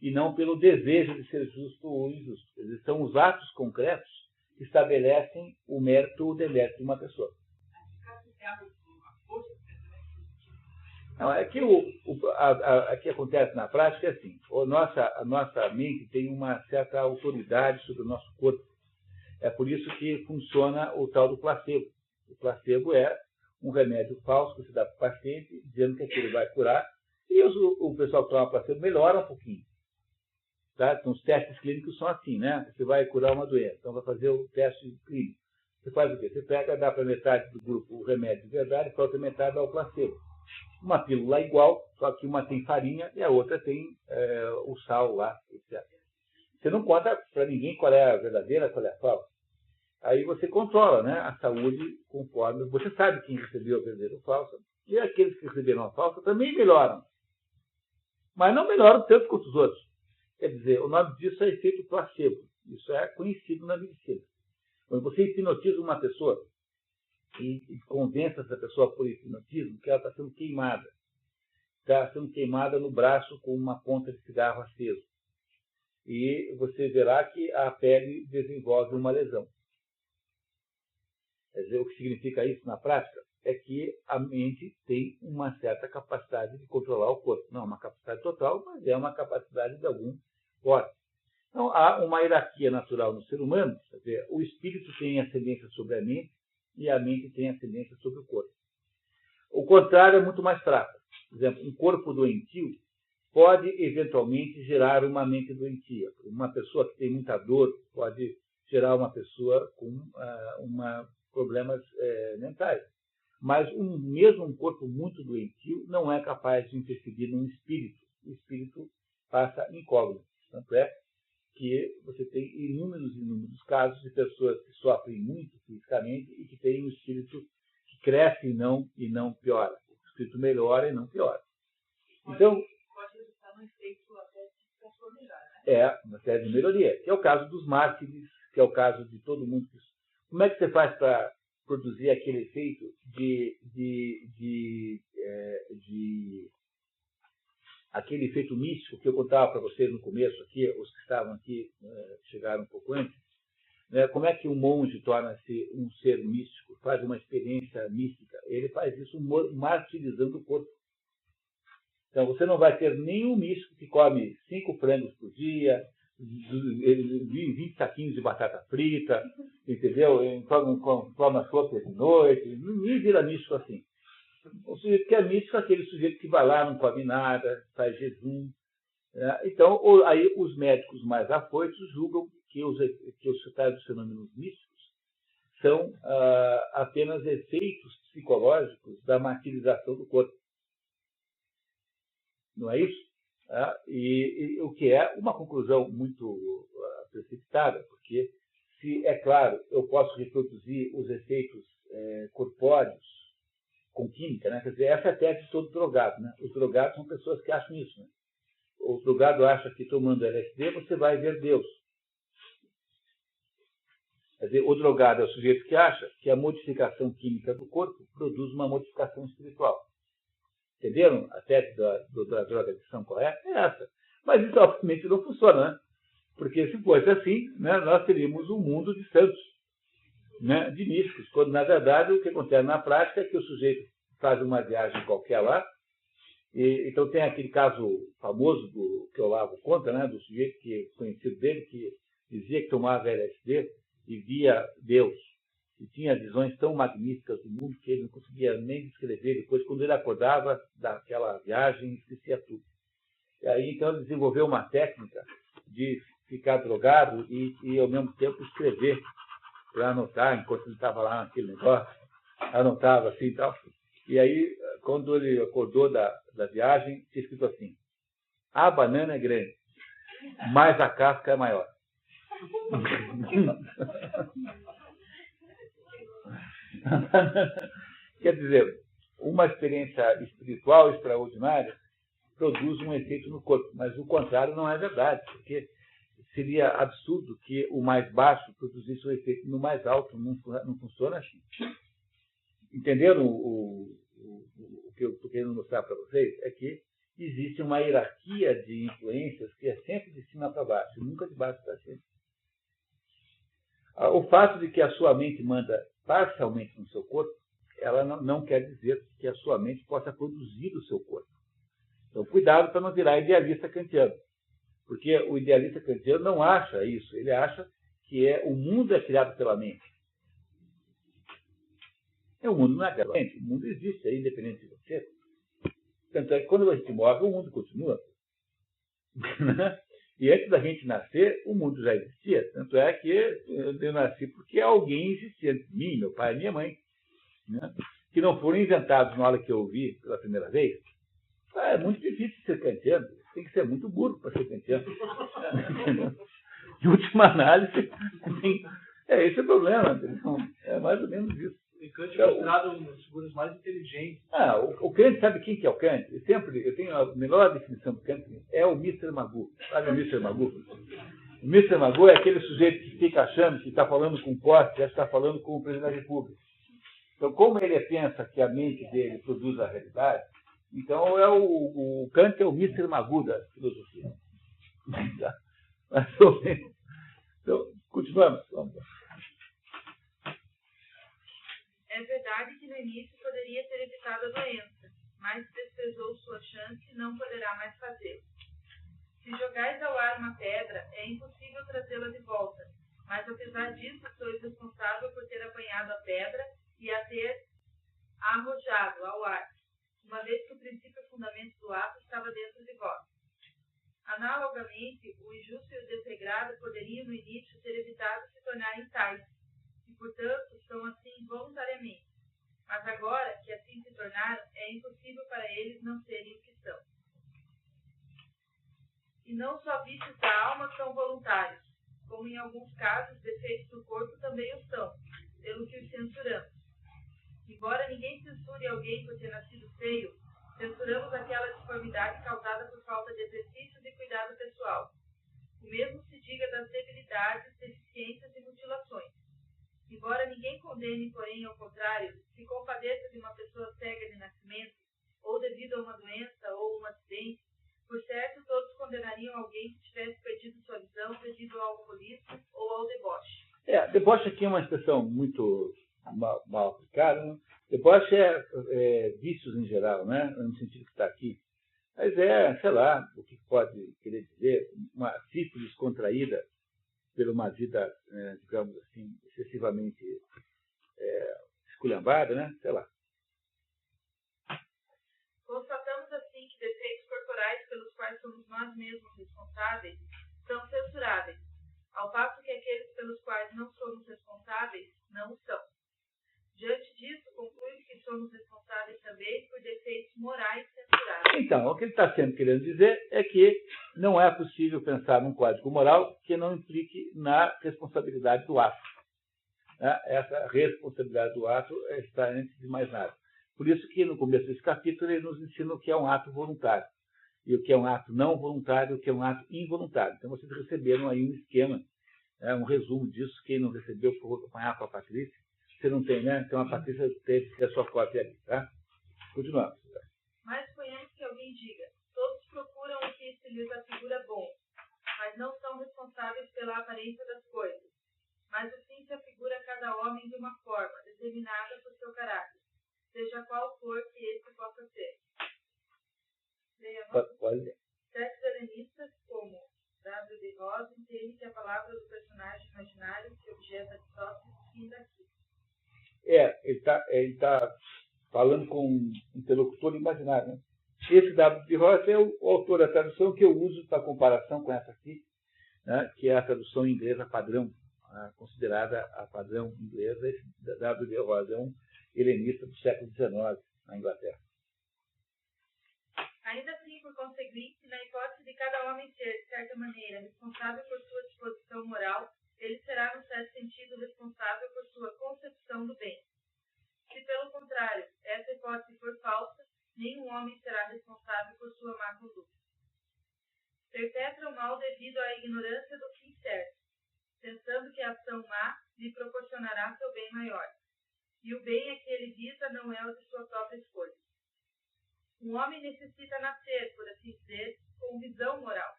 e não pelo desejo de ser justo ou injusto. Eles são os atos concretos que estabelecem o mérito ou o demérito de uma pessoa. Não, é que o que acontece na prática é assim, a nossa mente tem uma certa autoridade sobre o nosso corpo. É por isso que funciona o tal do placebo. O placebo é um remédio falso que você dá para o paciente, dizendo que aquilo vai curar, e o pessoal que toma placebo melhora um pouquinho. Tá? Então, os testes clínicos são assim, né? Você vai curar uma doença, então vai fazer o teste clínico. Você faz o quê? Você pega, dá para metade do grupo o remédio de verdade, para a outra metade dá o placebo. uma pílula igual, só que uma tem farinha e a outra tem o sal lá, etc. Você não conta para ninguém qual é a verdadeira, qual é a falsa. Aí você controla, né, a saúde conforme... Você sabe quem recebeu a verdadeira ou falsa, e aqueles que receberam a falsa também melhoram. Mas não melhoram tanto quanto os outros. Quer dizer, o nome disso é efeito placebo. Isso é conhecido na medicina. Quando você hipnotiza uma pessoa e convence essa pessoa por hipnotismo que ela está sendo queimada. Está sendo queimada no braço com uma ponta de cigarro aceso. E você verá que a pele desenvolve uma lesão. Quer dizer, o que significa isso na prática é que a mente tem uma certa capacidade de controlar o corpo. Não é uma capacidade total, mas é uma capacidade de algum porte. Então, há uma hierarquia natural no ser humano. Quer dizer, o espírito tem ascendência sobre a mente e a mente tem ascendência sobre o corpo. O contrário é muito mais fraco. Por exemplo, um corpo doentio pode, eventualmente, gerar uma mente doentia. Uma pessoa que tem muita dor pode gerar uma pessoa com problemas mentais. Mas mesmo um corpo muito doentio não é capaz de interferir num espírito. O espírito passa incógnito. Tanto é que você tem inúmeros casos de pessoas que sofrem muito fisicamente e que têm um espírito que cresce e não piora. O espírito melhora e não piora. Então, pode resultar no efeito até de transformar, né? É uma série de melhoria, que é o caso dos mártires, que é o caso de todo mundo. Como é que você faz para produzir aquele efeito aquele efeito místico que eu contava para vocês no começo aqui, os que estavam aqui chegaram um pouco antes, né? Como é que um monge torna-se um ser místico, faz uma experiência mística? Ele faz isso martirizando o corpo. Então você não vai ter nenhum místico que come 5 frangos por dia, 20 saquinhos de batata frita, entendeu? Toma sopa de noite, ninguém vira místico assim. O sujeito que é místico é aquele sujeito que vai lá, não come nada, faz jejum. Né? Então, aí os médicos mais afoitos julgam que os tais dos fenômenos místicos são apenas efeitos psicológicos da martirização do corpo. Não é isso? E o que é uma conclusão muito precipitada, porque, se é claro, eu posso reproduzir os efeitos corpóreos com química, né? Quer dizer, essa é a tese de todo drogado. Né? Os drogados são pessoas que acham isso. Né? O drogado acha que tomando LSD você vai ver Deus. Quer dizer, o drogado é o sujeito que acha que a modificação química do corpo produz uma modificação espiritual. Entenderam? A tese da drogadição correta é essa. Mas isso, obviamente, não funciona, né? Porque se fosse assim, né, nós teríamos um mundo de santos, né, de místicos, quando, na verdade, o que acontece na prática é que o sujeito faz uma viagem qualquer lá, então tem aquele caso famoso que o Olavo conta, né, do sujeito conhecido dele, que dizia que tomava LSD e via Deus. E tinha visões tão magníficas do mundo que ele não conseguia nem descrever. Depois, quando ele acordava daquela viagem, esquecia tudo. E aí, então, ele desenvolveu uma técnica de ficar drogado e ao mesmo tempo, escrever para anotar, enquanto ele estava lá naquele negócio, anotava assim e tal. E aí, quando ele acordou da viagem, tinha escrito assim: a banana é grande, mas a casca é maior. Quer dizer, uma experiência espiritual extraordinária produz um efeito no corpo, mas o contrário não é verdade, porque seria absurdo que o mais baixo produzisse um efeito no mais alto, não funciona assim. Entenderam o que eu estou querendo mostrar para vocês? É que existe uma hierarquia de influências que é sempre de cima para baixo, nunca de baixo para cima. O fato de que a sua mente manda parcialmente no seu corpo, ela não quer dizer que a sua mente possa produzir o seu corpo. Então, cuidado para não virar idealista kantiano. Porque o idealista kantiano não acha isso. Ele acha que o mundo é criado pela mente. O mundo não é criado pela mente. O mundo existe, é independente de você. Tanto é que quando a gente morre, o mundo continua. E antes da gente nascer, o mundo já existia. Tanto é que eu nasci porque alguém existia antes de mim, meu pai e minha mãe. né, que não foram inventados na hora que eu ouvi pela primeira vez. É muito difícil ser kantiano. Tem que ser muito burro para ser kantiano. Em última análise, esse é o problema. Entendeu? É mais ou menos isso. E Kant é considerado uma das figuras mais inteligentes. O Kant, sabe quem que é o Kant? Eu tenho a melhor definição do Kant, é o Mr. Magoo. Sabe o Mr. Magoo? O Mr. Magoo é aquele sujeito que fica achando que está falando com o Posse, já está falando com o presidente da República. Então, como ele pensa que a mente dele produz a realidade, então o Kant é o Mr. Magoo da filosofia. Então, continuamos. Vamos lá. É verdade que no início poderia ter evitado a doença, mas se desprezou sua chance, não poderá mais fazê-lo. Se jogais ao ar uma pedra, é impossível trazê-la de volta, mas apesar disso, sois responsável por ter apanhado a pedra e a ter arrojado ao ar, uma vez que o princípio e fundamento do ato estava dentro de vós. Analogamente, o injusto e o desregrado poderiam no início ter evitado se tornarem tais, e portanto são assim voluntariamente. Mas agora que assim se tornaram, é impossível para eles não serem o que são. E não só vícios da alma são voluntários, como em alguns casos defeitos do corpo também o são, pelo que os censuramos. Embora ninguém censure alguém por ter nascido feio, censuramos aquela disformidade causada por falta de exercícios e cuidado pessoal. O mesmo se diga das debilidades, deficiências e mutilações. Embora ninguém condene, porém, ao contrário, se compadeça de uma pessoa cega de nascimento, ou devido a uma doença ou um acidente, por certo todos condenariam alguém que tivesse perdido sua visão devido ao alcoolismo ou ao deboche. Deboche aqui é uma expressão muito mal aplicada, né? Deboche é vícios em geral, né? No sentido que está aqui. Mas sei lá, o que pode querer dizer, uma sífilis contraída por uma vida, digamos assim, excessivamente esculhambada, né? Sei lá. Constatamos assim que defeitos corporais pelos quais somos nós mesmos responsáveis são censuráveis, ao passo que aqueles pelos quais não somos responsáveis não o são. Diante disso, conclui que somos responsáveis também por defeitos morais censuráveis. Então, o que ele está querendo dizer é que não é possível pensar num código moral que não implique na responsabilidade do ato. Essa responsabilidade do ato está antes de mais nada. Por isso que no começo desse capítulo ele nos ensina o que é um ato voluntário, e o que é um ato não voluntário, e o que é um ato involuntário. Então vocês receberam aí um esquema, um resumo disso. Quem não recebeu, por favor, acompanhar com a Patrícia. Você não tem, né? Então a Patrícia teve que ter a sua cópia ali, tá? Continuamos. Mas suponhamos que alguém diga: todos procuram o que se lhes afigura bom, mas não são responsáveis pela aparência das coisas. Mas o fim se afigura a cada homem de uma forma, determinada por seu caráter, seja qual for que esse possa ser. Pode ler. Certos helenistas, como W. de Rosa, entendem que a palavra do personagem imaginário que objeta Aristóteles vinda aqui. Ele tá falando com um interlocutor imaginário, né? Esse W. de Rosa é o autor da tradução que eu uso para comparação com essa aqui, né, que é a tradução inglesa padrão, considerada a padrão inglesa. Esse W. de Rosa é um helenista do século XIX, na Inglaterra. Ainda assim, por conseguinte, na hipótese de cada homem ser, de certa maneira, responsável por sua disposição moral, ele será, no certo sentido, responsável por sua concepção do bem. Se, pelo contrário, essa hipótese for falsa, nenhum homem será responsável por sua má conduta. Perpetra o mal devido à ignorância do fim certo, pensando que a ação má lhe proporcionará seu bem maior, e o bem a que ele visa não é o de sua própria escolha. Um homem necessita nascer, por assim dizer, com visão moral,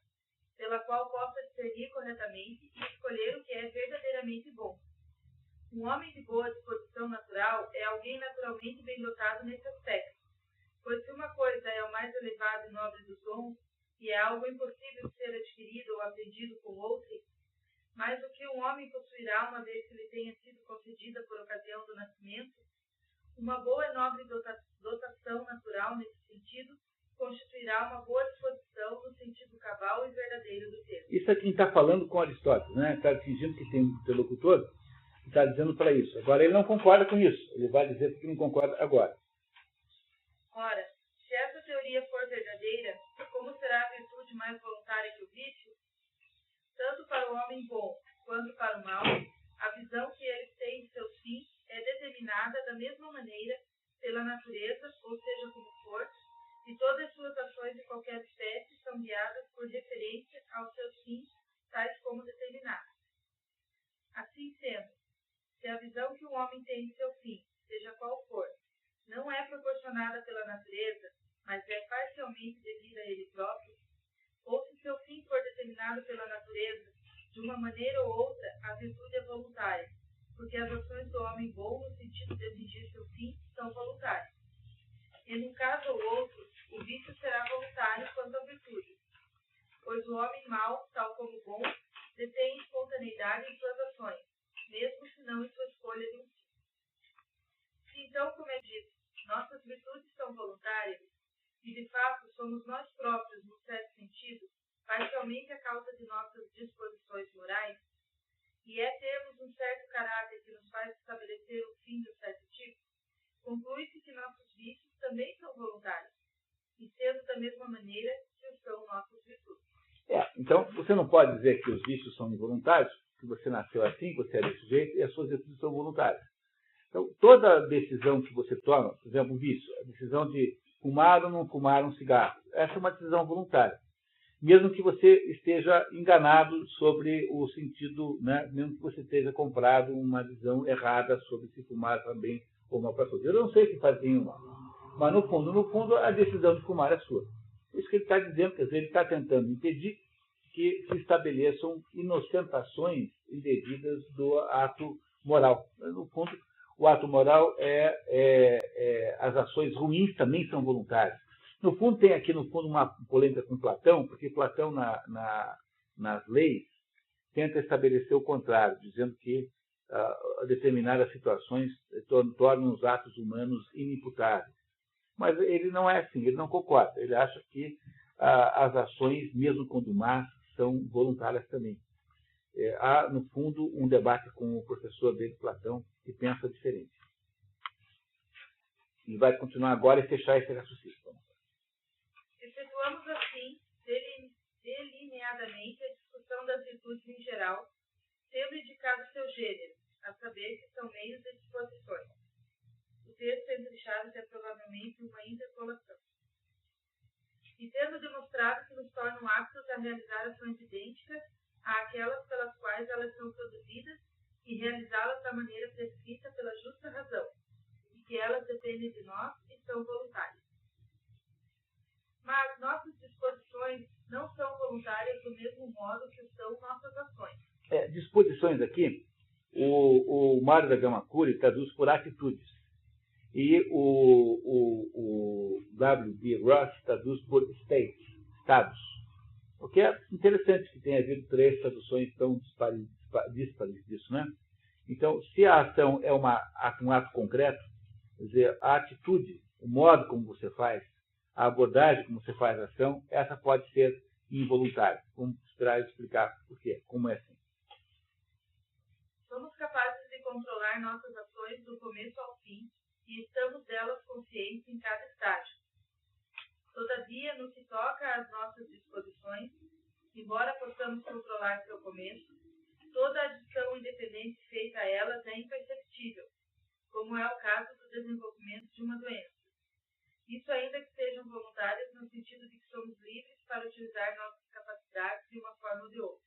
pela qual possa discernir corretamente e escolher o que é verdadeiramente bom. Um homem de boa disposição natural é alguém naturalmente bem dotado nesse aspecto, pois se uma coisa é o mais elevado e nobre dos dons, e é algo impossível de ser adquirido ou aprendido com outrem, mas o que um homem possuirá uma vez que lhe tenha sido concedida por ocasião do nascimento, uma boa e nobre dotação natural nesse sentido constituirá uma boa disposição no sentido cabal e verdadeiro do termo. Isso é quem está falando com Aristóteles, né? Está fingindo que tem um interlocutor, está dizendo para isso. Agora, ele não concorda com isso. Ele vai dizer que não concorda agora. Ora, se essa teoria for verdadeira, como será a virtude mais voluntária que o vício? Tanto para o homem bom quanto para o mal, a visão que eles têm de seus fins é determinada da mesma maneira pela natureza, ou seja, como for, e todas as suas ações de qualquer espécie são guiadas por referência aos seus fins, tais como determinados. Assim sendo, se a visão que o homem tem de seu fim, seja qual for, não é proporcionada pela natureza, mas é parcialmente devida a ele próprio, ou se seu fim for determinado pela natureza, de uma maneira ou outra, a virtude é voluntária, porque as ações do homem bom, no sentido de atingir seu fim, são voluntárias. E num caso ou outro, o vício será voluntário quanto à virtude, pois o homem mau, tal como o bom, detém espontaneidade em suas ações, mesmo se não em sua escolha de um fim. Se então, como é dito, nossas virtudes são voluntárias, e de fato somos nós próprios, num certo sentido, parcialmente a causa de nossas disposições morais, e é termos um certo caráter que nos faz estabelecer um fim de um certo tipo, conclui-se que nossos vícios também são voluntários, e sendo da mesma maneira que o são nossas virtudes. Então, você não pode dizer que os vícios são involuntários, que você nasceu assim, que você é desse jeito, e as suas virtudes são voluntárias. Então, toda decisão que você toma, por exemplo, o vício, a decisão de fumar ou não fumar um cigarro, essa é uma decisão voluntária. Mesmo que você esteja enganado sobre o sentido, né? Mesmo que você esteja comprado uma visão errada sobre se fumar também ou mal para a saúde. Eu não sei se faz bem ou mal, mas no fundo, a decisão de fumar é sua. Isso que ele está dizendo, quer dizer, ele está tentando impedir que se estabeleçam inocentações indevidas do ato moral. No fundo, o ato moral as ações ruins também são voluntárias. No fundo, tem aqui uma polêmica com Platão, porque Platão, nas leis, tenta estabelecer o contrário, dizendo que determinadas situações tornam os atos humanos inimputáveis. Mas ele não é assim, ele não concorda. Ele acha que as ações, mesmo quando más, são voluntárias também. Há, no fundo, um debate com o professor dele, Platão, que pensa diferente. E vai continuar agora e fechar esse raciocínio. Efetuamos assim, delineadamente, a discussão das virtudes em geral, tendo indicado seu gênero, a saber que são meios de disposições. O texto entre chaves é provavelmente uma interpolação. E tendo demonstrado que nos tornam aptos a realizar ações idênticas àquelas pelas quais elas são produzidas e realizá-las da maneira prescrita pela justa razão, e que elas dependem de nós e são voluntárias. Mas nossas disposições não são voluntárias do mesmo modo que são nossas ações. Disposições aqui, o Mário da Gama Cury traduz por atitudes. E o W.B. Ross traduz por estados. O que é interessante que tenha havido 3 traduções tão díspares disso, né? Então, se a ação é um ato concreto, quer dizer, a atitude, o modo como você faz, a abordagem como você faz a ação, essa pode ser involuntária. Vamos esperar explicar por quê, como é assim. Somos capazes de controlar nossas ações do começo ao fim e estamos delas conscientes em cada estágio. Todavia, no que toca às nossas disposições, embora possamos controlar seu começo, toda adição independente feita a elas é imperceptível, como é o caso do desenvolvimento de uma doença. Isso ainda que sejam voluntárias no sentido de que somos livres para utilizar nossas capacidades de uma forma ou de outra.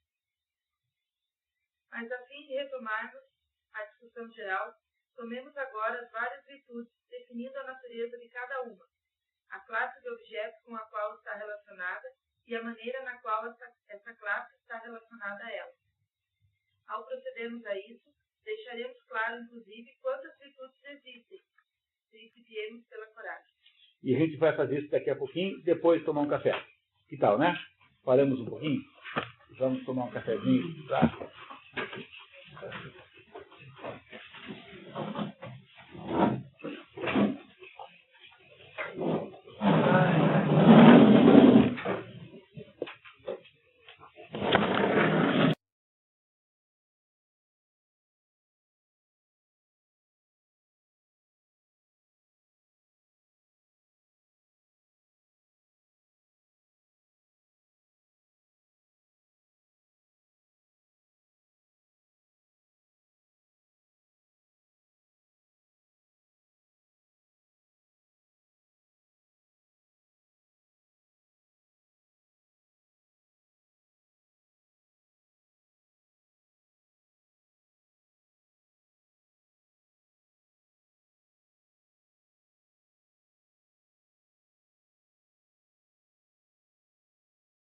Mas a fim de retomarmos a discussão geral, tomemos agora as várias virtudes, definindo a natureza de cada uma, a classe de objetos com a qual está relacionada e a maneira na qual essa classe está relacionada a ela. Ao procedermos a isso, deixaremos claro, inclusive, quantas virtudes existem, principiemos pela coragem. E a gente vai fazer isso daqui a pouquinho, depois de tomar um café. Que tal, né? Paramos um pouquinho? Vamos tomar um cafezinho, tá?